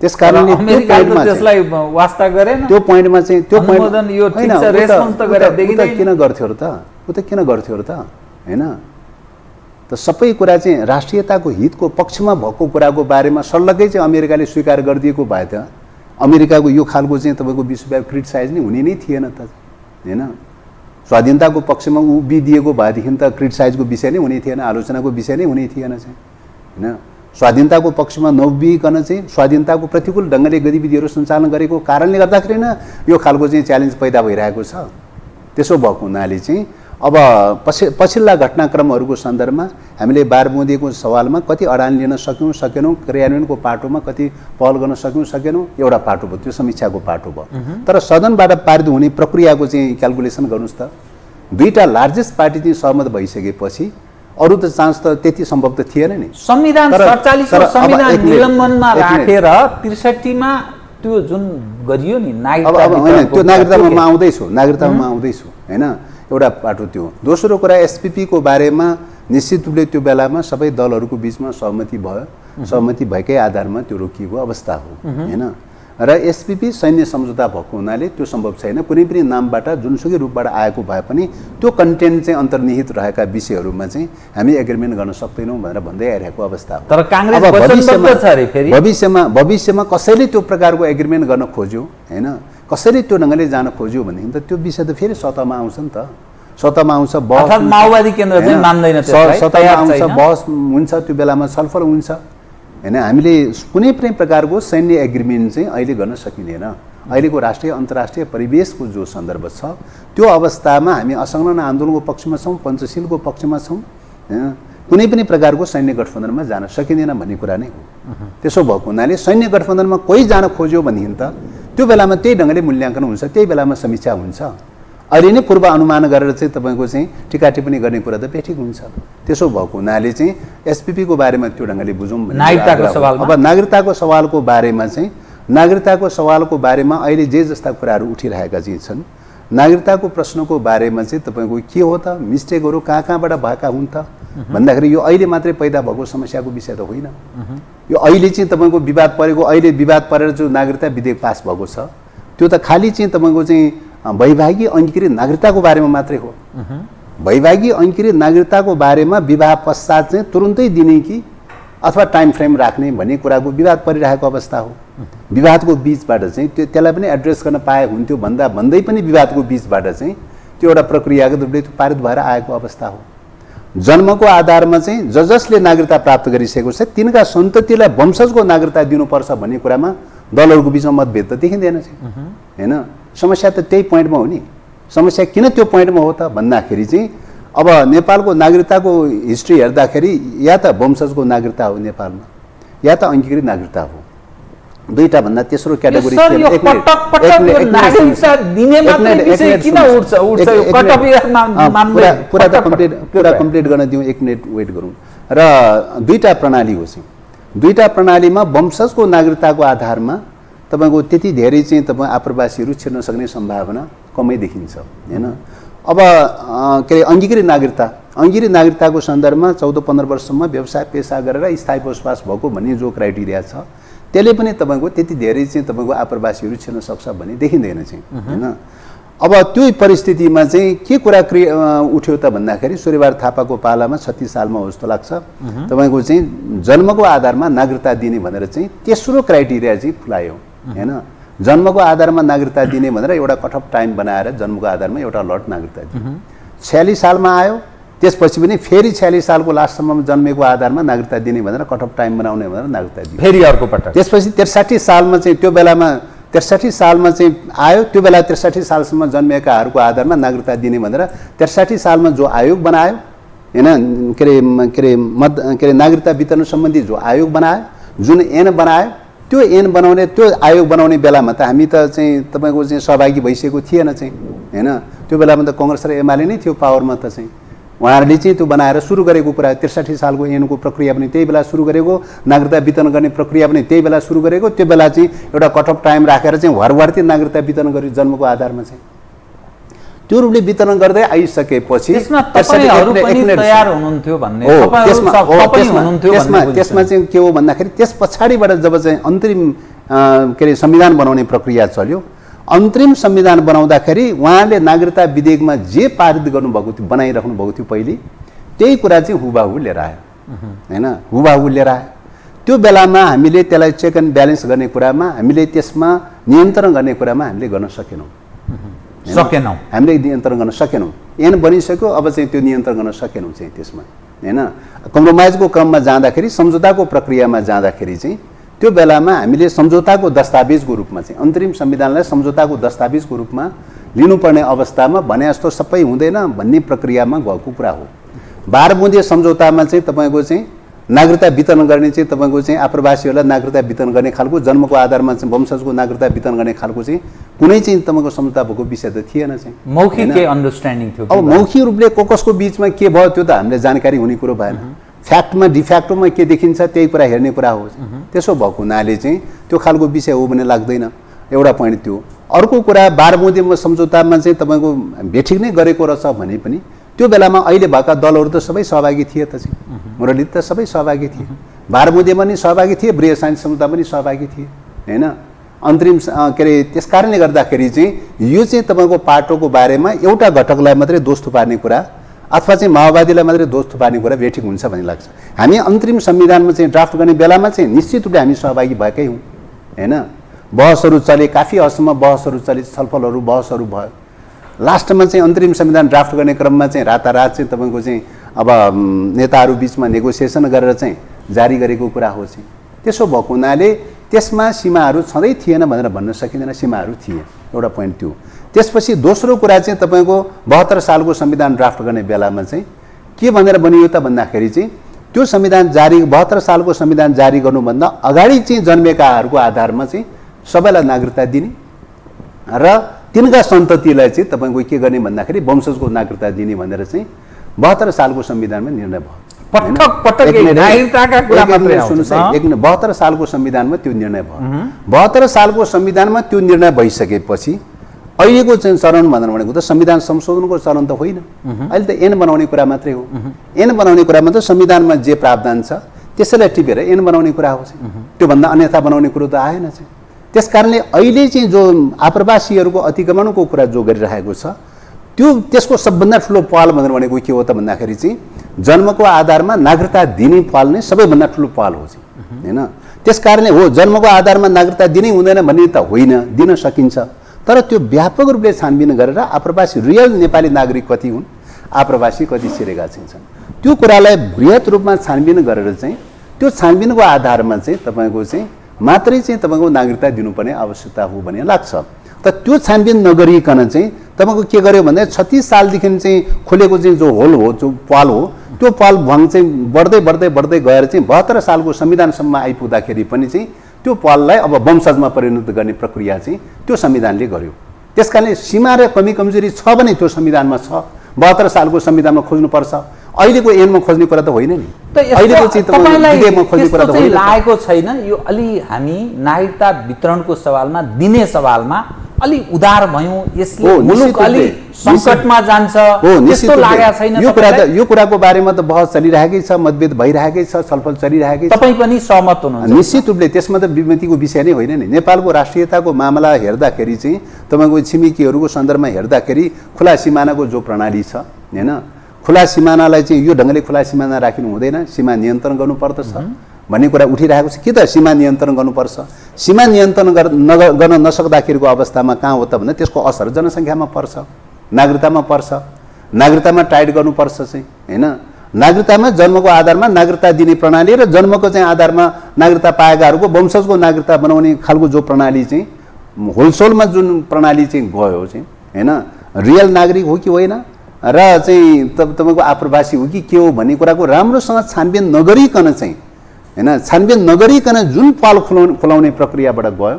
त्यसकारणले त्यसलाई वास्ता गरेन, त्यो पोइन्टमा चाहिँ त्यो अनुमोदन यो ठीक छ रेस्पोन्स त गरे देखिदैन। किन गर्थ्यो र त, उ त किन गर्थ्यो र त हैन। त सबै कुरा चाहिँ राष्ट्रियताको हितको पक्षमा भएको कुराको बारेमा सल्लकै चाहिँ अमेरिकाले स्वीकार गरिदिएको भए त अमेरिकाको यो खालको चाहिँ तपाईँको विश्वव्यापी क्रिटिसाइज नै हुने नै थिएन त हैन। स्वाधीनताको पक्षमा उभिदिएको भएदेखि त क्रिटिसाइजको विषय नै हुने थिएन, आलोचनाको विषय नै हुने थिएन चाहिँ हैन। स्वाधीनताको पक्षमा नउभिकन चाहिँ स्वाधीनताको प्रतिकूल ढङ्गले गतिविधिहरू सञ्चालन गरेको कारणले गर्दाखेरि न यो खालको चाहिँ च्यालेन्ज पैदा भइरहेको छ। त्यसो भएको हुनाले चाहिँ अब पछिल्ला घटनाक्रमहरूको सन्दर्भमा हामीले 12 बुँदेको सवालमा कति अडान लिन सक्यौँ सकेनौँ, क्रियान्वयनको पाटोमा कति पहल गर्न सक्यौँ सकेनौँ, एउटा पाटो भयो, त्यो समीक्षाको पाटो भयो। तर सदनबाट पारित हुने प्रक्रियाको चाहिँ क्यालकुलेसन गर्नुहोस् त। दुईटा लार्जेस्ट पार्टी चाहिँ सहमत भइसकेपछि अरू त चान्स त त्यति सम्भव त थिएन नि। संविधान 47 को संविधान निलम्बनमा राखेर 63 मा त्यो जुन गरियो नि नागरिकता, त्यो नागरिकतामा म आउँदैछु हैन। एउटा पाटो त्यो। दोस्रो कुरा एसपीपी को बारेमा निश्चित रूपले त्यो बेलामा सबै दलहरूको बिचमा सहमति भयो, सहमति भएकै आधारमा त्यो रोकिएको अवस्था हो हैन। र एसपीपी सैन्य सम्झौता भएको हुनाले त्यो सम्भव छैन। कुनै पनि नामबाट जुनसुकै रूपबाट आएको भए पनि त्यो कन्टेन्ट चाहिँ अन्तर्निहित रहेका विषयहरूमा चाहिँ हामी एग्रिमेन्ट गर्न सक्दैनौँ भनेर भन्दै आइरहेको अवस्था हो। तर कांग्रेस वचनबद्ध छ रे फेरि भविष्यमा कसैले त्यो प्रकारको एग्रिमेन्ट गर्न खोज्यो हैन, कसैले त्यो ढङ्गले जान खोज्यो भनेदेखि त त्यो विषय त फेरि सतहमा आउँछ नि त। सतहमा आउँछ, बहस, माओवादी केन्द्र चाहिँ मान्दैन त्यसलाई, सतहमा आउँछ, बहस हुन्छ, त्यो बेलामा छलफल हुन्छ हैन। हामीले कुनै पनि प्रकारको सैन्य एग्रिमेन्ट चाहिँ अहिले गर्न सकिँदैन। अहिलेको राष्ट्रिय अन्तर्राष्ट्रिय परिवेशको जो सन्दर्भ छ त्यो अवस्थामा हामी असंलग्न आन्दोलनको पक्षमा छौँ, पञ्चशीलको पक्षमा छौँ हैन। कुनै पनि प्रकारको सैन्य गठबन्धनमा जान सकिँदैन भन्ने कुरा नै हो। त्यसो भएको हुनाले सैन्य गठबन्धनमा कोही जान खोज्यो भनेदेखि त त्यो बेलामा त्यही ढङ्गले मूल्याङ्कन हुन्छ, त्यही बेलामा समीक्षा हुन्छ। अहिले नै पूर्व अनुमान गरेर चाहिँ तपाईँको चाहिँ टिका टिप्पणी गर्ने कुरा त बेठिक हुन्छ। त्यसो भएको हुनाले चाहिँ एसपीपी को बारेमा त्यो ढङ्गले बुझौँ भन्ने। अब नागरिकताको सवालको बारेमा चाहिँ अहिले जे जस्ता कुराहरू उठिरहेका चाहिँ छन्, नागरिकताको प्रश्नको बारेमा चाहिँ तपाईँको के हो त, मिस्टेकहरू कहाँबाट भएका हुन् त भन्दाखेरि यो अहिले मात्रै पैदा भएको समस्याको विषय त होइन। यो अहिले चाहिँ तपाईँको विवाद परेको, अहिले विवाद परेर जो नागरिकता विधेयक पास भएको छ त्यो त खालि चाहिँ तपाईँको चाहिँ वैवाहिक अङ्गीकृत नागरिकताको बारेमा मात्रै हो। वैवाहिक अङ्गीकृत नागरिकताको बारेमा विवाह पश्चात चाहिँ तुरुन्तै दिने कि अथवा टाइम फ्रेम राख्ने भन्ने कुराको विवाद परिरहेको अवस्था हो। विवादको बीचबाट चाहिँ त्यसलाई पनि एड्रेस गर्न पाए हुन्थ्यो भन्दै पनि विवादको बीचबाट चाहिँ त्यो एउटा प्रक्रियागत रूपले त्यो पारित भएर आएको अवस्था हो। जन्मको आधारमा चाहिँ जसले नागरिकता प्राप्त गरिसकेको छ तिनका सन्ततिलाई वंशजको नागरिकता दिनुपर्छ भन्ने कुरामा दलहरूको बिचमा मतभेद त देखिँदैन चाहिँ हैन। समस्या त त्यही पोइन्टमा हो नि। समस्या किन त्यो पोइन्टमा हो त भन्दाखेरि चाहिँ अब नेपालको नागरिकताको हिस्ट्री हेर्दाखेरि या त वंशजको नागरिकता हो नेपालमा या त अङ्गीकृत नागरिकता हो। दुईटा भन्दा तेस्रो क्याटेगोरी पुरा कम्प्लिट गर्न दिउँ, 1 मिनट वेट गरौँ। र दुईटा प्रणाली हो चाहिँ, दुईटा प्रणालीमा वंशजको नागरिकताको आधारमा तपाईँको त्यति धेरै चाहिँ तपाईँ आप्रवासीहरू छिर्न सक्ने सम्भावना कमै देखिन्छ हैन। अब के अरे अङ्गीकृत नागरिकताको सन्दर्भमा 14-15 वर्षसम्म व्यवसाय पेसा गरेर स्थायी बसोबास भएको भन्ने जो क्राइटेरिया छ त्यसले पनि तपाईँको त्यति धेरै चाहिँ तपाईँको आप्रवासीहरू छिर्न सक्छ भन्ने देखिँदैन चाहिँ हैन। अब त्यो परिस्थितिमा चाहिँ के कुरा उठ्यो त भन्दाखेरि सूर्यबहादुर थापाको पालामा 36 सालमा हो जस्तो लाग्छ तपाईँको चाहिँ जन्मको आधारमा नागरिकता दिने भनेर चाहिँ तेस्रो क्राइटेरिया चाहिँ फुलायो हैन। जन्मको आधारमा नागरिकता दिने भनेर एउटा कट अफ टाइम बनाएर जन्मको आधारमा एउटा लट नागरिकता दियो। 46 सालमा आयो, त्यसपछि पनि फेरि 46 सालको लास्टसम्म जन्मेको आधारमा नागरिकता दिने भनेर कट अफ टाइम बनाउने भनेर नागरिकता दियो। फेरि अर्को पटक त्यसपछि 63 सालमा चाहिँ त्यो बेलामा 63 सालमा चाहिँ आयो, त्यो बेला 63 सालसम्म जन्मेकाहरूको आधारमा नागरिकता दिने भनेर 63 सालमा जो आयोग बनायो हैन, के अरे नागरिकता वितरण सम्बन्धी जो आयोग बनायो, जुन ऐन बनायो, त्यो ऐन बनाउने त्यो आयोग बनाउने बेलामा त हामी त चाहिँ तपाईँको चाहिँ सहभागी भइसकेको थिएन चाहिँ हैन। त्यो बेलामा त कांग्रेस र एमाले नै थियो पावरमा त चाहिँ उहाँहरूले चाहिँ त्यो बनाएर सुरु गरेको कुरा। 63 सालको ऐनको प्रक्रिया पनि त्यही बेला सुरु गरेको, नागरिकता वितरण गर्ने प्रक्रिया पनि त्यही बेला सुरु गरेको। त्यो बेला चाहिँ एउटा कट अफ टाइम राखेर चाहिँ घरवार्ती नागरिकता वितरण गरे जन्मको आधारमा चाहिँ त्यो रूपले वितरण गर्दै आइसकेपछि त्यसमा चाहिँ के हो भन्दाखेरि त्यस पछाडिबाट जब चाहिँ अन्तरिम के अरे संविधान बनाउने प्रक्रिया चल्यो, अन्तरिम संविधान बनाउँदाखेरि उहाँले नागरिकता विधेयकमा जे पारित गर्नुभएको थियो, बनाइराख्नु भएको थियो पहिले, त्यही कुरा चाहिँ हुबाहु लिएर आयो हैन। हुबाहु लिएर आयो। त्यो बेलामा हामीले त्यसलाई चेक एन्ड ब्यालेन्स गर्ने कुरामा, हामीले त्यसमा नियन्त्रण गर्ने कुरामा हामीले गर्न सकेनौँ। हामीले नियन्त्रण गर्न सकेनौँ। ऐन बनिसक्यो, अब चाहिँ त्यो नियन्त्रण गर्न सकेनौँ चाहिँ त्यसमा हैन। कम्प्रोमाइजको क्रममा जाँदाखेरि, सम्झौताको प्रक्रियामा जाँदाखेरि चाहिँ त्यो बेलामा हामीले सम्झौताको दस्तावेजको रूपमा चाहिँ अन्तरिम संविधानलाई सम्झौताको दस्तावेजको रूपमा लिनुपर्ने अवस्थामा भने जस्तो सबै हुँदैन भन्ने प्रक्रियामा गएको कुरा हो। 12 बुँदे सम्झौतामा चाहिँ तपाईँको चाहिँ नागरिकता वितरण गर्ने चाहिँ तपाईँको चाहिँ आप्रवासीहरूलाई नागरिकता वितरण गर्ने खालको, जन्मको आधारमा चाहिँ वंशजको नागरिकता वितरण गर्ने खालको चाहिँ कुनै चाहिँ तपाईँको सम्झौता भएको विषय त थिएन चाहिँ। मौखिक अन्डरस्ट्यान्डिङ थियो। अब मौखिक रूपले कसको बिचमा के भयो त्यो त हामीले जानकारी हुने कुरो भएन। फ्याक्टमा डिफ्याक्टोमा के देखिन्छ त्यही कुरा हेर्ने कुरा हो। त्यसो भएको हुनाले चाहिँ त्यो खालको विषय हो भन्ने लाग्दैन। एउटा पोइन्ट त्यो। अर्को कुरा 12 बुँदे सम्झौतामा चाहिँ तपाईँको बेठिक नै गरेको रहेछ भने पनि त्यो बेलामा अहिले भएका दलहरू त सबै सहभागी थिए त चाहिँ, मुरली त सबै सहभागी थिए, 12 बुँदेमा पनि सहभागी थिए, बृहस्पति सम्झौता पनि सहभागी थिए हैन। अन्तरिम के अरे त्यस कारणले गर्दाखेरि चाहिँ यो चाहिँ तपाईँको पाटोको बारेमा एउटा घटकलाई मात्रै दोष थुपार्ने कुरा अथवा चाहिँ माओवादीलाई मात्रै दोष थुपार्ने कुरा बेठिक हुन्छ भन्ने लाग्छ। हामी अन्तरिम संविधानमा चाहिँ ड्राफ्ट गर्ने बेलामा चाहिँ निश्चित रूपले हामी सहभागी भएकै हौँ हैन। बहसहरू चले, काफी हदसम्म बहसहरू चले, छलफलहरू बहसहरू भयो। लास्टमा चाहिँ अन्तरिम संविधान ड्राफ्ट गर्ने क्रममा चाहिँ रातारात चाहिँ तपाईँको चाहिँ अब नेताहरू बिचमा नेगोसिएसन गरेर चाहिँ जारी गरेको कुरा हो चाहिँ। त्यसो भएको हुनाले त्यसमा सीमाहरू छँदै थिएन भनेर भन्न सकिँदैन, सीमाहरू थिए। एउटा पोइन्ट त्यो। त्यसपछि दोस्रो कुरा चाहिँ तपाईँको 72 सालको संविधान ड्राफ्ट गर्ने बेलामा चाहिँ के भनेर बनियो त भन्दाखेरि चाहिँ त्यो संविधान जारी 72 सालको संविधान जारी गर्नुभन्दा अगाडि चाहिँ जन्मेकाहरूको आधारमा चाहिँ सबैलाई नागरिकता दिने र तिनका सन्ततिलाई चाहिँ तपाईँको के गर्ने भन्दाखेरि वंशजको नागरिकता दिने भनेर चाहिँ 72 सालको संविधानमा निर्णय भयो। 72 सालको संविधानमा त्यो निर्णय भयो। 72 सालको संविधानमा त्यो निर्णय भइसकेपछि अहिलेको चाहिँ चरण भनेको त संविधान संशोधनको चरण त होइन, अहिले त ऐन बनाउने कुरा मात्रै हो। ऐन बनाउने कुरामा त संविधानमा जे प्रावधान छ त्यसैलाई टिपेर ऐन बनाउने कुरा हो। त्योभन्दा अन्यथा बनाउने कुरो त आएन चाहिँ। त्यसकारणले अहिले चाहिँ जो आप्रवासीहरूको अतिक्रमणको कुरा जो गरिरहेको छ त्यसको सबभन्दा ठुलो पहल भनेको के हो त भन्दाखेरि चाहिँ जन्मको आधारमा नागरिकता दिने पहल नै सबैभन्दा ठुलो पहल हो चाहिँ हैन। त्यसकारणले हो जन्मको आधारमा नागरिकता दिनै हुँदैन भन्ने त होइन, दिन सकिन्छ, तर त्यो व्यापक रूपले छानबिन गरेर आप्रवासी रियल नेपाली नागरिक कति हुन्, आप्रवासी कति छिरेका चाहिँ छन्, त्यो कुरालाई बृहत रूपमा छानबिन गरेर चाहिँ त्यो छानबिनको आधारमा चाहिँ तपाईँको चाहिँ मात्रै चाहिँ तपाईँको नागरिकता दिनुपर्ने आवश्यकता हो भन्ने लाग्छ। तर त्यो छानबिन नगरिकन चाहिँ तपाईँको के गर्यो भन्दा 36 सालदेखि चाहिँ खोलेको चाहिँ जो होल हो, जो पाल हो, त्यो पाल भङ चाहिँ बढ्दै बढ्दै बढ्दै गएर चाहिँ 72 सालको संविधानसम्म आइपुग्दाखेरि पनि चाहिँ त्यो पाललाई अब वंशजमा परिणत गर्ने प्रक्रिया चाहिँ त्यो संविधानले गर्यो। त्यसकारणले सीमा र कमी कमजोरी छ भने त्यो संविधानमा छ, 72 सालको संविधानमा खोज्नुपर्छ, अहिलेको ऐनमा खोज्ने कुरा त होइन नि। अहिलेको चाहिँ विधेयकमा खोज्ने कुरा त होइन। लागेको छैन यो अलि हामी नागरिकता वितरणको सवालमा, दिने सवालमा अलि उदार भयौं, यसले मुलुक अलि संकटमा जान्छ त्यस्तो लागेको छैन। यो कुराको बारेमा त बहस चलिरहेकै छ, मतभेद भइरहेकै छ, छलफल चलिरहेकै छ। तपाई पनि सहमत हुनुहुन्छ? निश्चित रूपले त्यसमा त विमतिको विषय नै होइन नि। नेपालको राष्ट्रियताको मामला हेर्दाखेरि चाहिँ तपाईको छिमेकीहरूको सन्दर्भमा हेर्दाखेरि खुला सिमानाको जो प्रणाली छ हैन, खुला सिमानालाई चाहिँ यो ढङ्गले खुला सिमाना राखिनु हुँदैन, सीमा नियन्त्रण गर्नुपर्दछ भन्ने कुरा उठिरहेको छ। कि त सीमा नियन्त्रण गर्नुपर्छ, सीमा नियन्त्रण गर्न नसक्दाखेरिको अवस्थामा कहाँ हो त भन्दा त्यसको असर जनसङ्ख्यामा पर्छ, नागरिकतामा पर्छ, नागरिकतामा टाइट गर्नुपर्छ चाहिँ हैन। नागरिकतामा जन्मको आधारमा नागरिकता दिने प्रणाली र जन्मको चाहिँ आधारमा नागरिकता पाएकाहरूको वंशजको नागरिकता बनाउने खालको जो प्रणाली चाहिँ होलसोलमा जुन प्रणाली चाहिँ गयो चाहिँ हैन, रियल नागरिक हो कि होइन र चाहिँ तपाईँको आप्रवासी हो कि के हो भन्ने कुराको राम्रोसँग छानबिन नगरिकन चाहिँ हैन, छानबिन नगरिकन जुन पाल खुलाउने प्रक्रियाबाट गयो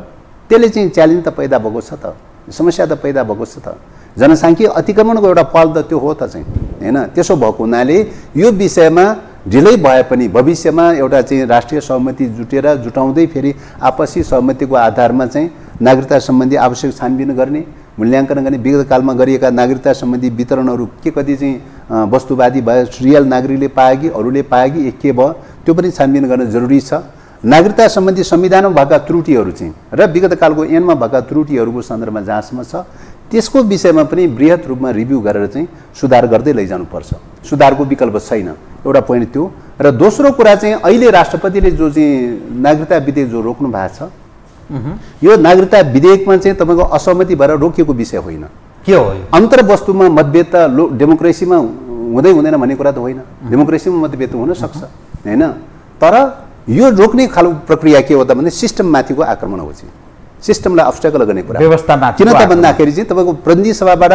त्यसले चाहिँ च्यालेन्ज त पैदा भएको छ त, समस्या त पैदा भएको छ त। जनसाङ्ख्यिक अतिक्रमणको एउटा पाल त त्यो हो त चाहिँ हैन। त्यसो भएको हुनाले यो विषयमा ढिलै भए पनि भविष्यमा एउटा चाहिँ राष्ट्रिय सहमति जुटाउँदै फेरि आपसी सहमतिको आधारमा चाहिँ नागरिकता सम्बन्धी आवश्यक छानबिन गर्ने, मूल्याङ्कन गर्ने, विगत कालमा गरिएका नागरिकता सम्बन्धी वितरणहरू के कति चाहिँ वस्तुवादी भयो, रियल नागरिकले पाए कि अरूले पाए कि के भयो त्यो पनि छानबिन गर्न जरुरी छ। नागरिकता सम्बन्धी संविधानमा भएका त्रुटिहरू चाहिँ र विगत कालको ऐनमा भएका त्रुटिहरूको सन्दर्भमा जहाँसम्म छ त्यसको विषयमा पनि बृहत रूपमा रिभ्यू गरेर चाहिँ सुधार गर्दै लैजानुपर्छ। सुधारको विकल्प छैन, एउटा पोइन्ट त्यो। र दोस्रो कुरा चाहिँ अहिले राष्ट्रपतिले जो चाहिँ नागरिकता विधेयक जो रोक्नु भएको छ, यो नागरिकता विधेयकमा चाहिँ तपाईँको असहमति भएर रोकिएको विषय होइन। के हो अन्तर्वस्तुमा मतभेद त डेमोक्रेसीमा हुँदै हुँदैन भन्ने कुरा त होइन, डेमोक्रेसीमा मतभेद हुन सक्छ हैन। तर यो रोक्ने खालको प्रक्रिया के हो त भन्दा सिस्टममाथिको आक्रमण हो चाहिँ, सिस्टमलाई अब्स्ट्याकल गर्ने कुरा, व्यवस्थामा। किन त भन्दाखेरि चाहिँ तपाईँको प्रतिनिधि सभाबाट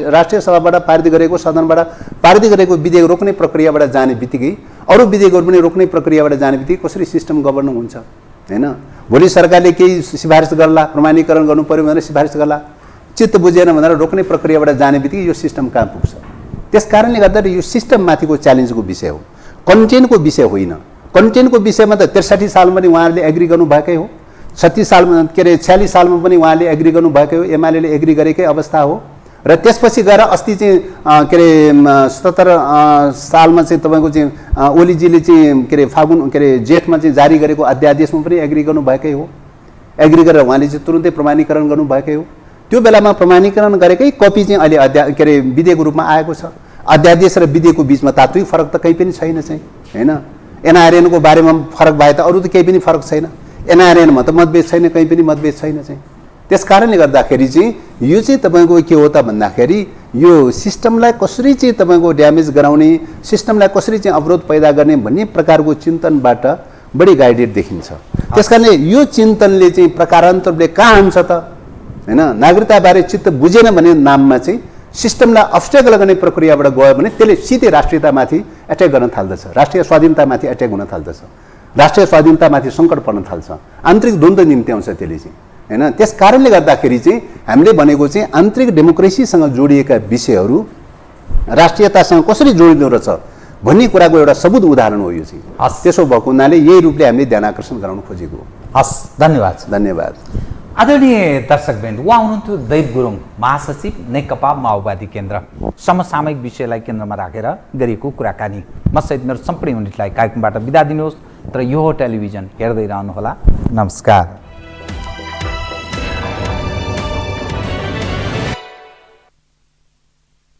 राष्ट्रिय सभाबाट पारित गरेको, सदनबाट पारित गरेको विधेयक रोक्ने प्रक्रियाबाट जाने बित्तिकै अरू विधेयकहरू पनि रोक्ने प्रक्रियाबाट जाने बित्तिकै कसरी सिस्टम गभर्न हुन्छ हैन। भोलि सरकारले केही सिफारिस गर्ला, प्रमाणीकरण गर्नु पर्यो भनेर सिफारिस गर्ला, चित्त बुझेन भनेर रोक्ने प्रक्रियाबाट जाने बित्तिकै यो सिस्टम कहाँ पुग्छ। त्यस कारणले गर्दा यो सिस्टममाथिको च्यालेन्जको विषय हो, कन्टेन्टको विषय होइन। कन्टेन्टको विषयमा त 63 सालमा पनि उहाँहरूले एग्री गर्नुभएकै हो, 36 सालमा के अरे 46 सालमा पनि उहाँले एग्री गर्नुभएकै हो, एमाले एग्री गरेकै अवस्था हो। र त्यसपछि गएर अस्ति चाहिँ के अरे 77 सालमा चाहिँ तपाईँको चाहिँ ओलीजीले चाहिँ के अरे फागुन के अरे जेठमा चाहिँ जारी गरेको अध्यादेशमा पनि एग्री गर्नुभएकै हो। एग्री गरेर उहाँले चाहिँ तुरुन्तै प्रमाणीकरण गर्नुभएकै हो। त्यो बेलामा प्रमाणीकरण गरेकै कपी चाहिँ अहिले के अरे विधेयकको रूपमा आएको छ। अध्यादेश र विधेयकको बिचमा तात्विक फरक त केही पनि छैन चाहिँ हैन। एनआरएनको बारेमा फरक भए त अरू त केही पनि फरक छैन, एनआरएनमा त मतभेद छैन, कहीँ पनि मतभेद छैन चाहिँ। त्यस कारणले गर्दाखेरि चाहिँ यो चाहिँ तपाईँको के हो त भन्दाखेरि यो सिस्टमलाई कसरी चाहिँ तपाईँको ड्यामेज गराउने, सिस्टमलाई कसरी चाहिँ अवरोध पैदा गर्ने भन्ने प्रकारको चिन्तनबाट बढी गाइडेड देखिन्छ। त्यस कारणले यो चिन्तनले चाहिँ प्रकारान्तरले कहाँ हुन्छ त हैन। नागरिकताबारे चित्त बुझेन भने नाममा चाहिँ सिस्टमलाई अब्स्ट्याकल गर्ने प्रक्रियाबाट गयो भने त्यसले सिधै राष्ट्रियतामाथि एट्याक गर्न थाल्दछ, राष्ट्रिय स्वाधीनतामाथि एट्याक हुन थाल्दछ, राष्ट्रिय स्वाधीनतामाथि सङ्कट पर्न थाल्छ, आन्तरिक द्वन्द्व निम्त्याउँछ त्यसले चाहिँ हैन। त्यस कारणले गर्दाखेरि चाहिँ हामीले भनेको चाहिँ आन्तरिक डेमोक्रेसीसँग जोडिएका विषयहरू राष्ट्रियतासँग कसरी जोडिँदो रहेछ भन्ने कुराको एउटा सबुत उदाहरण हो यो चाहिँ। त्यसो भएको हुनाले यही रूपले हामीले ध्यान आकर्षण गराउन खोजेको हो। हस्, धन्यवाद। धन्यवाद। आदरणीय दर्शकवृन्द, उहाँ हुनुहुन्थ्यो दैव गुरुङ, महासचिव नेकपा माओवादी केन्द्र। समसामयिक विषयलाई केन्द्रमा राखेर गरिएको कुराकानी। म सहित मेरो सम्पूर्ण युनिटलाई कार्यक्रमबाट बिदा दिनुहोस्, तर यो टेलिभिजन हेर्दै रहनुहोला। नमस्कार।